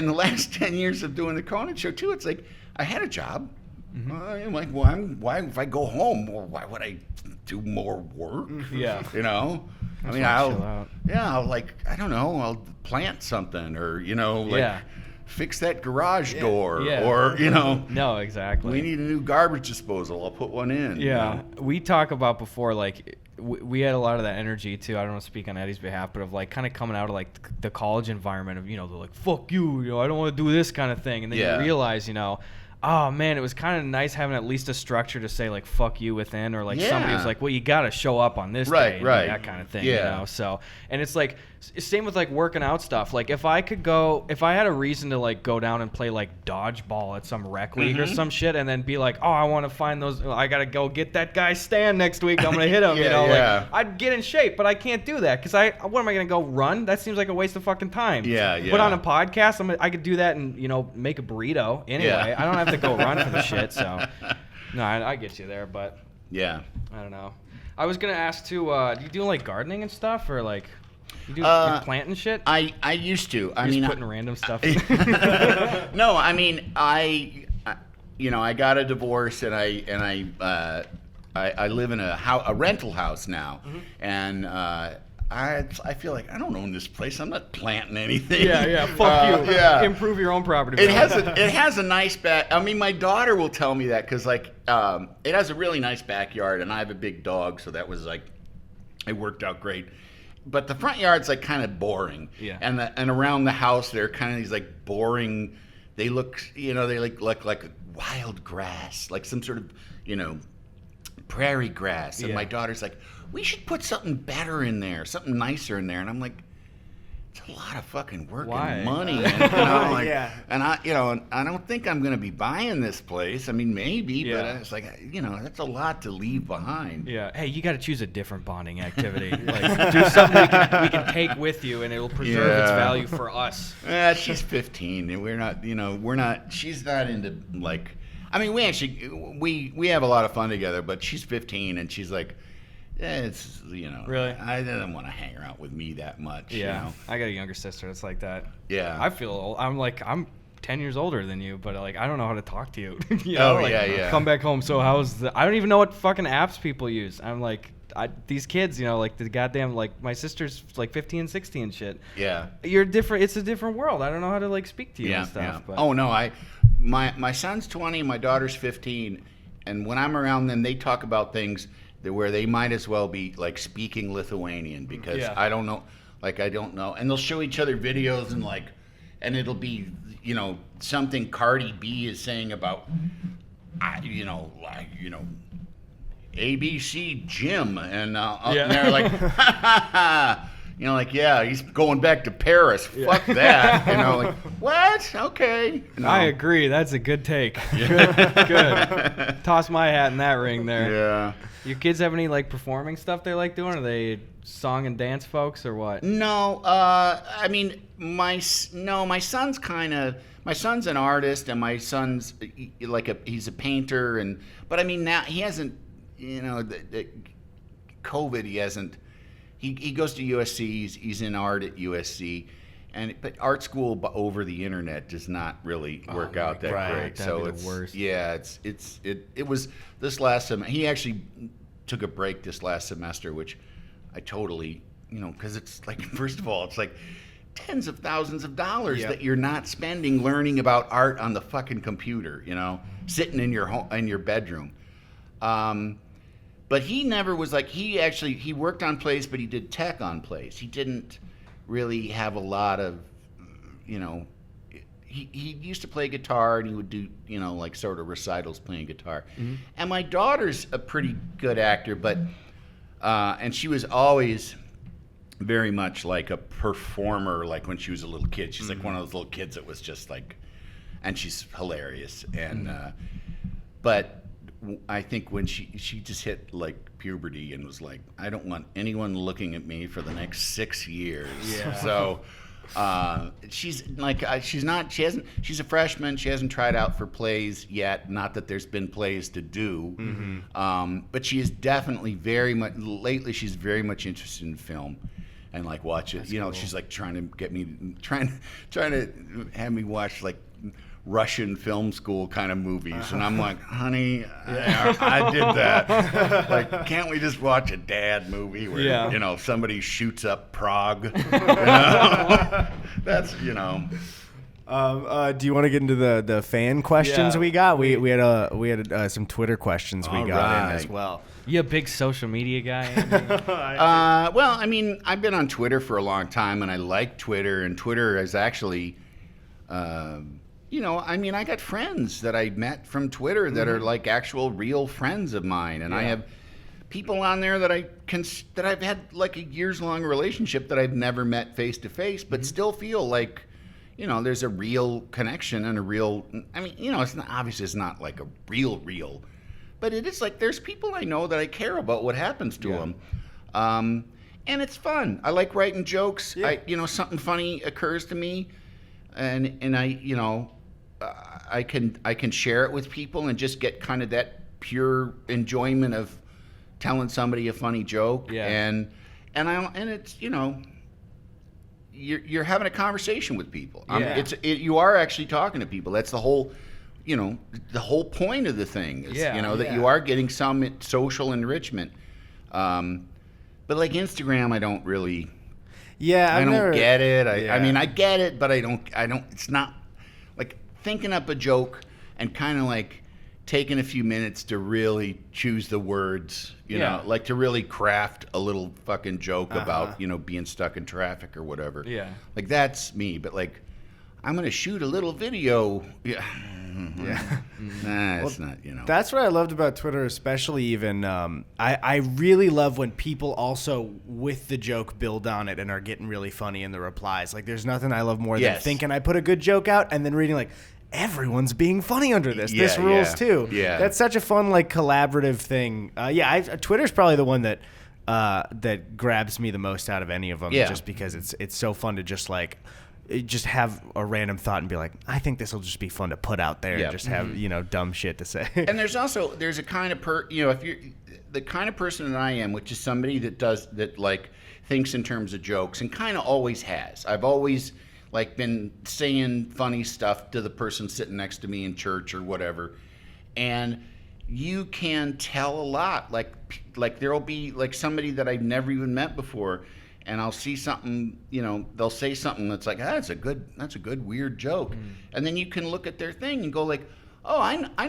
the last 10 years of doing the Conan show too, it's like I had a job. I'm like, well, why if I go home, well, why would I do more work? Yeah. I'll plant something, or fix that garage door, or No, exactly. We need a new garbage disposal. I'll put one in. Yeah. We talk about before, like, we had a lot of that energy too. I don't want to speak on Eddie's behalf, but of like kind of coming out of like the college environment of, they're like, fuck you, I don't want to do this kind of thing. And then you realize, oh man, it was kind of nice having at least a structure to say like fuck you within, or like somebody was like, well, you got to show up on this day, and that kind of thing. So, and it's like same with like working out stuff. Like if I had a reason to like go down and play like dodgeball at some rec league or some shit, and then be like, oh, I want to find those, I gotta go get that guy Stan next week, I'm gonna hit him. Like I'd get in shape, but I can't do that because what am I gonna go run? That seems like a waste of fucking time. But on a podcast, I could do that and make a burrito anyway. I don't have to go run for the shit. So no, I get you there, but I don't know. I was gonna ask too, do you do like gardening and stuff, or like you do planting shit? I used to. I mean, putting random stuff. No, I mean, I got a divorce, and I live in a rental house now, and I feel like I don't own this place. I'm not planting anything. Yeah, fuck you. Yeah. Improve your own property. It has a nice back. I mean, my daughter will tell me that because like it has a really nice backyard, and I have a big dog, so that was like it worked out great. But the front yard's like kind of boring. Yeah. And around the house there are kind of these like boring. They look, they look like wild grass, like some sort of, prairie grass. And my daughter's like, we should put something better in there, something nicer in there. And I'm like, it's a lot of fucking work and money. And, and I don't think I'm going to be buying this place. I mean, maybe, but it's like, that's a lot to leave behind. Yeah. Hey, you got to choose a different bonding activity. Like, do something we can take with you, and it'll preserve its value for us. She's 15, and we're not. She's not into like. I mean, we have a lot of fun together, but she's 15, and she's like. It's really. I didn't want to hang around with me that much. Yeah, I got a younger sister that's like that. Yeah, I feel old. I'm 10 years older than you, but like I don't know how to talk to you. Come back home. So I don't even know what fucking apps people use. I'm like these kids, like the goddamn like my sister's like 15, 16 and shit. Yeah, you're different. It's a different world. I don't know how to like speak to you and stuff. Yeah. But. Oh no, my son's 20, my daughter's 15, and when I'm around them, they talk about things where they might as well be like speaking Lithuanian because I don't know, and they'll show each other videos and it'll be something Cardi B is saying about ABC Jim and they're like he's going back to Paris. Fuck that. Like, what? Okay. No. I agree. That's a good take. Good. Toss my hat in that ring there. Yeah. Your kids have any like performing stuff they like doing? Are they song and dance folks or what? No. I mean, my son's an artist, and my son's he's a painter, but I mean now he hasn't, the COVID he hasn't. He goes to USC. He's in art at USC, but art school over the internet does not really work out that great. So it's the worst. Yeah, it was this last semester. He actually took a break this last semester, which I totally because it's like first of all it's like tens of thousands of dollars that you're not spending learning about art on the fucking computer, sitting in your home in your bedroom. But he never was like, he worked on plays, but he did tech on plays. He didn't really have a lot of, he used to play guitar, and he would do, like sort of recitals playing guitar. Mm-hmm. And my daughter's a pretty good actor, but, and she was always very much like a performer, like when she was a little kid. She's like one of those little kids that was just like, and she's hilarious. And, but I think when she just hit like puberty and was like, I don't want anyone looking at me for the next 6 years. Yeah. So she's like, she's a freshman. She hasn't tried out for plays yet. Not that there's been plays to do. Mm-hmm. But she is definitely lately she's very much interested in film and like watch it. That's cool. She's like trying to have me watch like Russian film school kind of movies, and I'm like, honey, I did that. Like, can't we just watch a dad movie where somebody shoots up Prague? That's do you want to get into the fan questions we got? We had some Twitter questions we got in as well. You a big social media guy? Well, I mean, I've been on Twitter for a long time, and I like Twitter, and Twitter is actually. I got friends that I met from Twitter that are like actual real friends of mine, and I have people on there that I've had like a years-long relationship that I've never met face to face, but still feel like, there's a real connection and a real. I mean, it's not obviously it's not like a real, but it is like there's people I know that I care about what happens to them, and it's fun. I like writing jokes. Yeah. Something funny occurs to me, and I can share it with people and just get kind of that pure enjoyment of telling somebody a funny joke. Yeah. And it's you're having a conversation with people. Yeah. You are actually talking to people. That's the whole the whole point of the thing is that you are getting some social enrichment. But But like Instagram, I don't really. Yeah, I don't get it. Yeah. I mean, I get it, but I don't. It's not like thinking up a joke and kind of like taking a few minutes to really choose the words. You know, like to really craft a little fucking joke about being stuck in traffic or whatever. Yeah. Like that's me. But like, I'm gonna shoot a little video. Yeah. Nah, it's not, That's what I loved about Twitter, especially even. I really love when people also, with the joke, build on it and are getting really funny in the replies. Like, there's nothing I love more than thinking I put a good joke out and then reading, like, everyone's being funny under this. This rules, too. Yeah. That's such a fun, like, collaborative thing. Twitter's probably the one that grabs me the most out of any of them, just because it's so fun to just, like, just have a random thought and be like, I think this will just be fun to put out there and just have, dumb shit to say. And there's a kind of if you're the kind of person that I am, which is somebody that like thinks in terms of jokes and kind of always has. I've always like been saying funny stuff to the person sitting next to me in church or whatever. And you can tell a lot. Like there'll be like somebody that I've never even met before, and I'll see something, they'll say something that's like, that's a good weird joke. And then you can look at their thing and go like, oh, I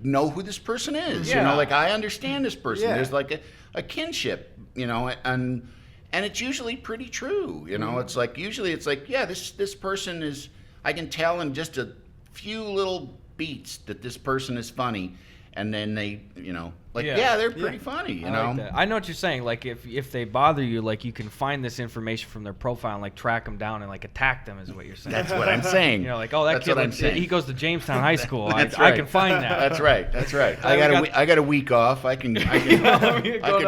know who this person is. Yeah. Like I understand this person. Yeah. There's like a kinship, and it's usually pretty true. It's like, usually it's like, yeah, this person is, I can tell in just a few little beats that this person is funny. And then they, they're pretty funny, I like that. I know what you're saying. Like, if they bother you, like, you can find this information from their profile and, like, track them down and, like, attack them is what you're saying. That's what I'm saying. Like, oh, that That's kid, what I'm saying. he goes to Jamestown High School. That's I right. can find that. That's right. I got a week off. I can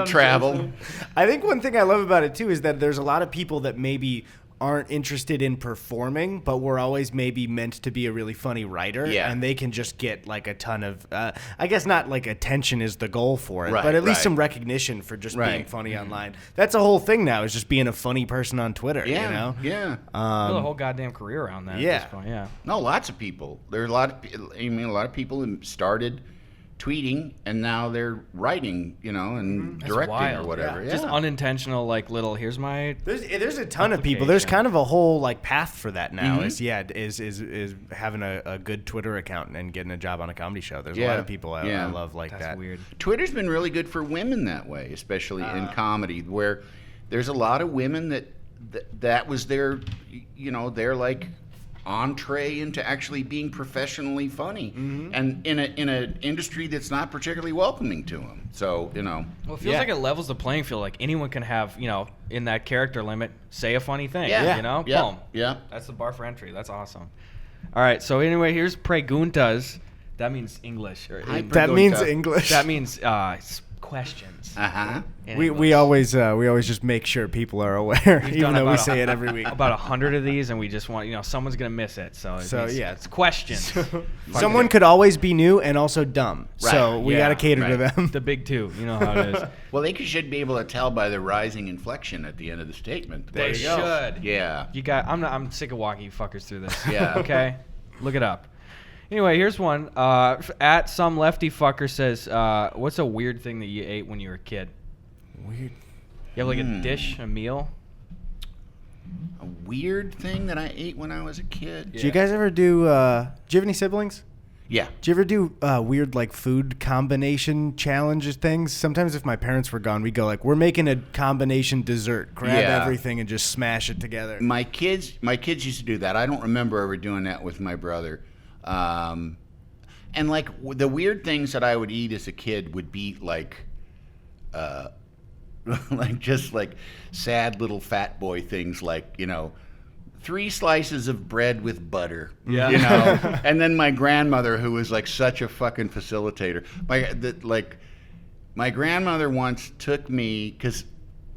travel. I think one thing I love about it, too, is that there's a lot of people that maybe aren't interested in performing, but were always maybe meant to be a really funny writer. Yeah. And they can just get like a ton of, I guess not like attention is the goal for it, Right, but at least right. some recognition for just being Right. funny online. That's a whole thing now, is just being a funny person on Twitter, Yeah. Yeah. Build a whole goddamn career around that yeah. at this point. Yeah. No, lots of people. There's a lot of people who started tweeting and now they're writing, and That's directing wild. or whatever. Yeah. Yeah. Just unintentional, like, little, here's my... There's a ton of people. There's Application. kind of a whole like path for that now. Mm-hmm. Is having a good Twitter account and getting a job on a comedy show. There's a Yeah. lot of people I Yeah. love like That's that. weird. Twitter's been really good for women that way, especially in comedy, where there's a lot of women that was their, their like entree into actually being professionally funny, and in an industry that's not particularly welcoming to them. So Well, it feels like it levels the playing field. Like, anyone can have, in that character limit, say a funny thing. Yeah. Yeah. Boom. Yeah. That's the bar for entry. That's awesome. All right. So anyway, here's preguntas. That means English. That means English. That means questions. in We English. always just make sure people are aware, We've even done though we about say it every week. About 100 of these, and we just want, someone's gonna miss it. So it's questions. Someone could always be new and also dumb. Right. So we Yeah, got to cater to right. them. The big two. You know how it is. Well, they should be able to tell by the rising inflection at the end of the statement. They you go. should. Yeah. You got. I'm sick of walking you fuckers through this. Yeah. Okay. Look it up. Anyway, here's one. At some lefty fucker says, "What's a weird thing that you ate when you were a kid? Weird. You have like a dish, a meal." A weird thing that I ate when I was a kid. Do you guys ever do? Do you have any siblings? Yeah. Do you ever do weird like food combination challenges things? Sometimes if my parents were gone, we'd go like, we're making a combination dessert. Grab Yeah. everything and just smash it together. My kids used to do that. I don't remember ever doing that with my brother. And like the weird things that I would eat as a kid would be like, like just like sad little fat boy things, like 3 slices of bread with butter. Yeah. And then my grandmother, who was like such a fucking facilitator, my grandmother once took me, because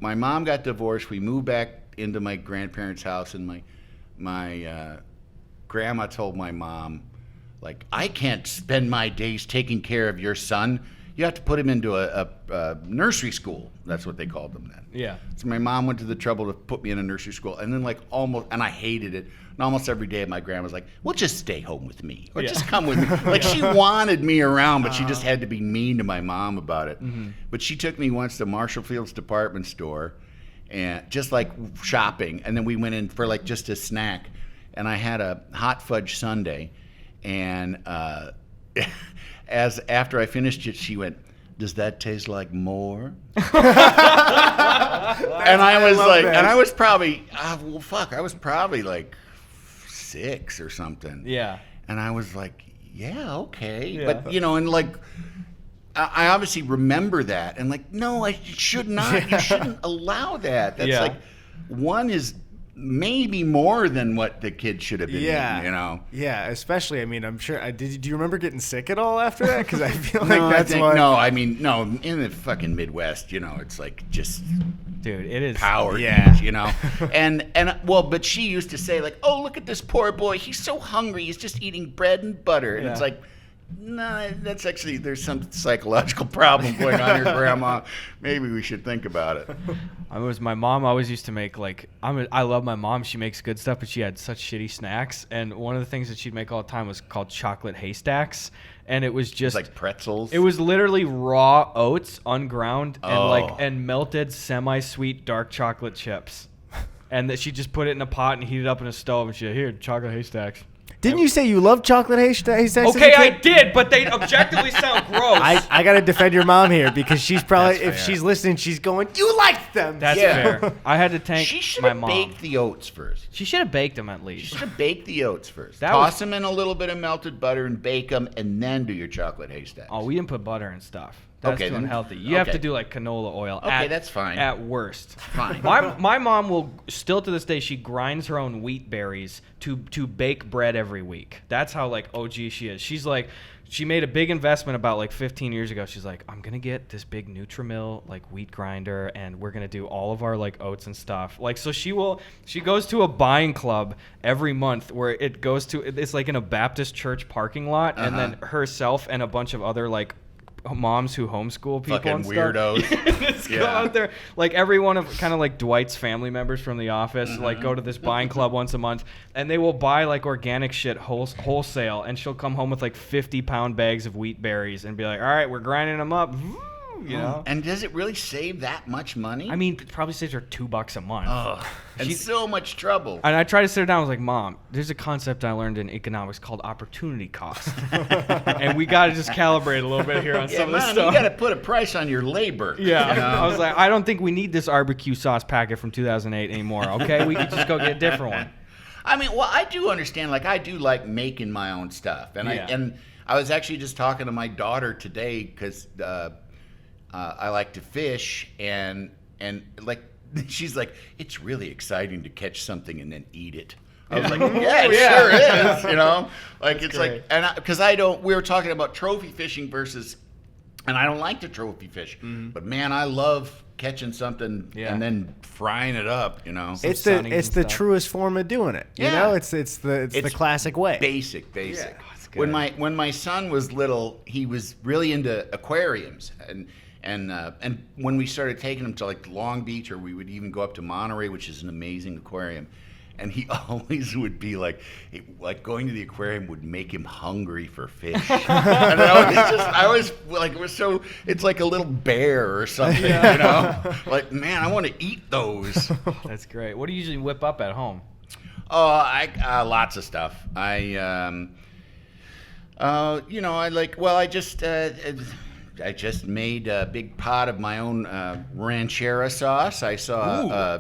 my mom got divorced. We moved back into my grandparents' house, and my grandma told my mom, like, I can't spend my days taking care of your son. you have to put him into a nursery school. That's what they called them then. Yeah. So my mom went to the trouble to put me in a nursery school, and then and I hated it. And almost every day my grandma was like, well, just stay home with me, or just come with me. Like, she wanted me around, but she just had to be mean to my mom about it. Mm-hmm. But she took me once to Marshall Field's department store, and just like shopping, and then we went in for like just a snack, and I had a hot fudge sundae, and after I finished it, she went, does that taste like more? And I was like, and I was probably, I was probably like 6 or something. Yeah. And I was like, yeah, okay. Yeah. But, and like, I obviously remember that. And like, no, I should not. You shouldn't allow that. That's like, one is maybe more than what the kid should have been eating, Yeah, especially, I mean, I'm sure, do you remember getting sick at all after that? Because I feel like that's why. No, I mean, no, in the fucking Midwest, it's like just... Dude, it is power, and but she used to say like, oh, look at this poor boy, he's so hungry, he's just eating bread and butter, and it's like, no, that's actually, there's some psychological problem going on here, Grandma. Maybe we should think about it. My mom always used to make I love my mom. She makes good stuff, but she had such shitty snacks. And one of the things that she'd make all the time was called chocolate haystacks. And it was just like pretzels. It was literally raw oats, unground, and melted semi-sweet dark chocolate chips. And that she just put it in a pot and heat it up in a stove. And she said, here, chocolate haystacks. Didn't you say you love chocolate haystacks? Okay, I did, but they objectively sound gross. I got to defend your mom here, because she's probably, if she's listening, she's going, you liked them. That's fair. I had to tank my mom. She should have baked the oats first. She should have baked them at least. She should have baked the oats first. Toss them in a little bit of melted butter and bake them, and then do your chocolate haystacks. Oh, we didn't put butter and stuff. That's too unhealthy. You have to do like canola oil. Okay, that's fine. At worst. Fine. My mom will still to this day, she grinds her own wheat berries to bake bread every week. That's how like OG she is. She's like, she made a big investment about like 15 years ago. She's like, I'm gonna get this big Nutrimil like wheat grinder, and we're gonna do all of our like oats and stuff. Like, so she goes to a buying club every month where it's like in a Baptist church parking lot, and then herself and a bunch of other like moms who homeschool people fucking and stuff. weirdos. Just go out there, like every one of kind of like Dwight's family members from the office, like go to this buying club once a month, and they will buy like organic shit wholesale, and she'll come home with like 50-pound bags of wheat berries and be like, all right, we're grinding them up. And does it really save that much money? I mean, it probably saves her $2 a month. Oh, and so much trouble. And I tried to sit her down. I was like, Mom, there's a concept I learned in economics called opportunity cost, and we got to just calibrate a little bit here on some of this stuff. You got to put a price on your labor. Yeah, I was like, I don't think we need this barbecue sauce packet from 2008 anymore. Okay, we could just go get a different one. I mean, well, I do understand. Like, I do like making my own stuff, and I was actually just talking to my daughter today because. I like to fish, and like she's like, it's really exciting to catch something and then eat it. I was like, yeah, it sure is, Like, that's it's great. Like, and because we were talking about trophy fishing versus, and I don't like to trophy fish, but man, I love catching something and then frying it up, It's the truest form of doing it. It's the classic way. Basic. Yeah. When my son was little, he was really into aquariums, and when we started taking him to like Long Beach, or we would even go up to Monterey, which is an amazing aquarium, and he always would be like going to the aquarium would make him hungry for fish. And I always like, it was so, it's like a little bear or something, Like, man, I want to eat those. That's great. What do you usually whip up at home? Oh, lots of stuff. I just made a big pot of my own ranchera sauce. I saw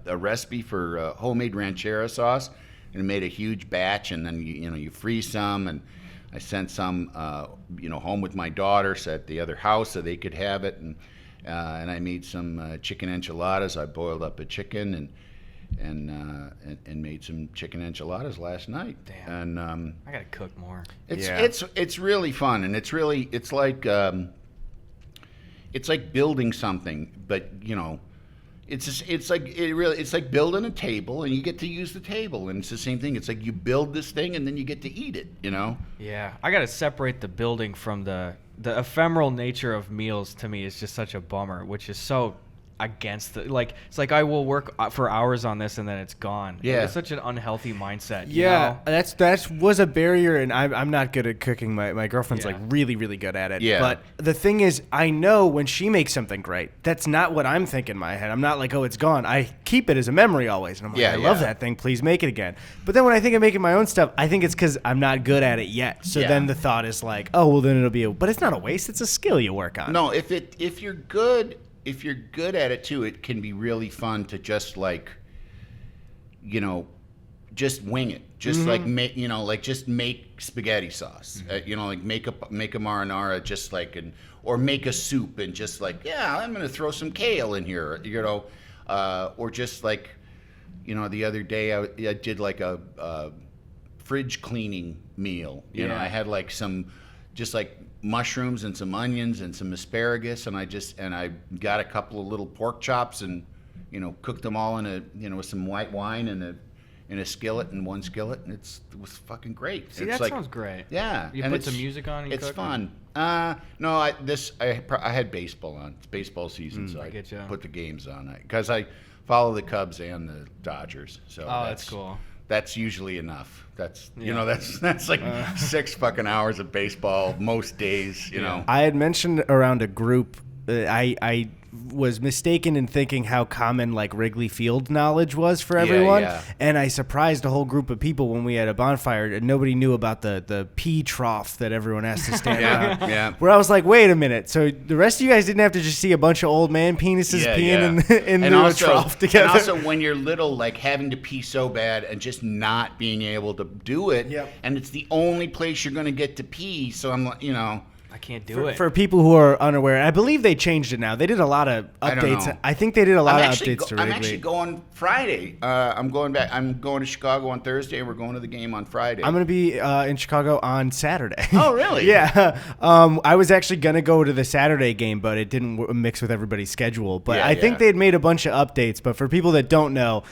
a recipe for homemade ranchera sauce, and made a huge batch, and then you freeze some, and I sent some home with my daughters at the other house so they could have it, and I made some chicken enchiladas. I boiled up a chicken and made some chicken enchiladas last night. Damn. And I gotta cook more. It's really fun, and it's like building something, but it's like building a table, and you get to use the table, and it's the same thing. It's like you build this thing, and then you get to eat it. Yeah, I gotta separate the building from the ephemeral nature of meals. To me, is just such a bummer, which is so against the it's like I will work for hours on this and then it's gone. Yeah, it's such an unhealthy mindset. Yeah, that was a barrier, and I'm not good at cooking. My girlfriend's like really, really good at it. Yeah. But the thing is, I know when she makes something great, that's not what I'm thinking in my head. I'm not like, oh, it's gone. I keep it as a memory always, and I'm like, I love that thing. Please make it again. But then when I think of making my own stuff, I think it's because I'm not good at it yet. So then the thought is like, oh, well, then it'll be but it's not a waste. It's a skill you work on. No, if you're good. If you're good at it too, it can be really fun to just just wing it. Just just make spaghetti sauce. Make a marinara, just or make a soup and just I'm gonna throw some kale in here. Or just the other day I did a fridge cleaning meal. I had some mushrooms and some onions and some asparagus, and I got a couple of little pork chops and cooked them all in a with some white wine in a skillet, and one skillet, and it was fucking great. See, that sounds great. Yeah, you put some music on and it's cook? Fun. No, I had baseball on. It's baseball season, so I put the games on because I follow the Cubs and the Dodgers. So that's cool. That's usually enough. That's that's like 6 fucking hours of baseball most days. I had mentioned around a group. I was mistaken in thinking how common Wrigley Field knowledge was for everyone, and I surprised a whole group of people when we had a bonfire and nobody knew about the pee trough that everyone has to stand around. Yeah. Where I was like, wait a minute, so the rest of you guys didn't have to just see a bunch of old man penises peeing in a trough together. And also when you're little, having to pee so bad and just not being able to do it, and it's the only place you're going to get to pee. So I'm I can't do it. For people who are unaware, I believe they changed it now. They did a lot of updates. I think they did a lot of updates to Wrigley. I'm actually going Friday. I'm going back. I'm going to Chicago on Thursday, and we're going to the game on Friday. I'm going to be in Chicago on Saturday. Oh, really? Yeah. I was actually going to go to the Saturday game, but it didn't mix with everybody's schedule. But I think they'd made a bunch of updates. But for people that don't know,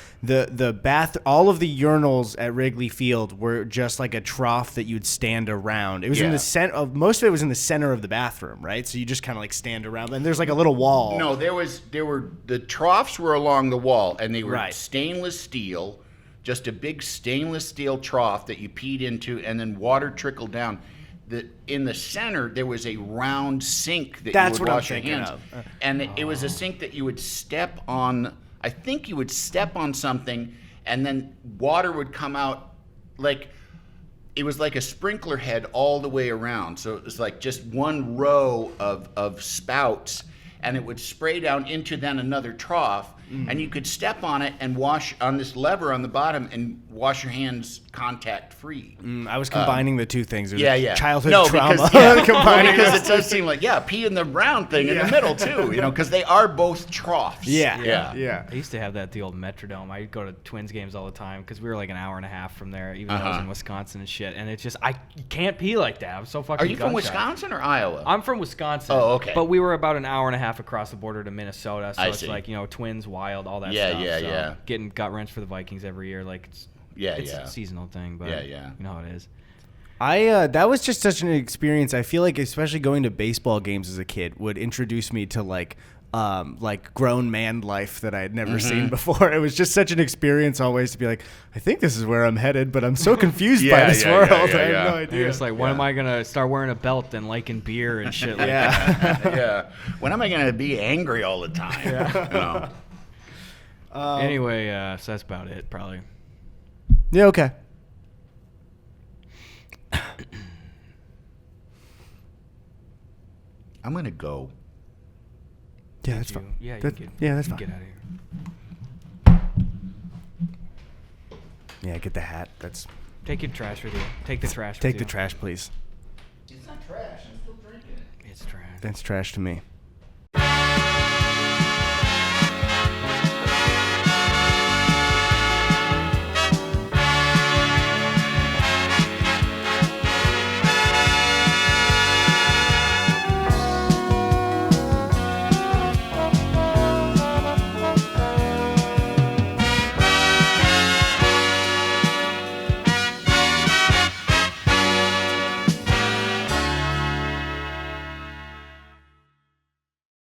all of the urinals at Wrigley Field were just like a trough that you'd stand around. It was in the center. Most of it was in the center of the bathroom, right? So you just kind of stand around, and there's a little wall. No, the troughs were along the wall, and they were stainless steel, just a big stainless steel trough that you peed into, and then water trickled down. In the center there was a round sink that you would wash your hands, and it was a sink that you would step on. I think you would step on something, and then water would come out it was like a sprinkler head all the way around. So it was just one row of spouts, and it would spray down into then another trough, and you could step on it and wash on this lever on the bottom and wash your hands contact free. I was combining the two things. Childhood trauma. Because it does seem pee in the round thing in the middle too, because they are both troughs. Yeah. I used to have that at the old Metrodome. I'd go to Twins games all the time because we were an hour and a half from there, even though I was in Wisconsin and shit. And it's just, I can't pee like that. I'm so fucking Are you from Wisconsin or Iowa? I'm from Wisconsin. Oh, okay. But we were about an hour and a half across the border to Minnesota. So I it's see. Twins, Wild, all that Yeah, stuff. yeah, so yeah. Getting gut wrenched for the Vikings every year, it's a seasonal thing, but you know how it is. That was just such an experience. I feel especially going to baseball games as a kid would introduce me to grown man life that I had never seen before. It was just such an experience always to be I think this is where I'm headed, but I'm so confused by this world. I have no idea. You're just when am I gonna start wearing a belt and liking beer and shit that? When am I gonna be angry all the time? Anyway, so that's about it, probably. Yeah. Okay. I'm gonna go. Yeah, that's fine. Yeah, that's fine. Get out of here. Yeah, get the hat. Take your trash with you. Take the trash with you. Take the trash, please. It's not trash. I'm still drinking it. It's trash. That's trash to me.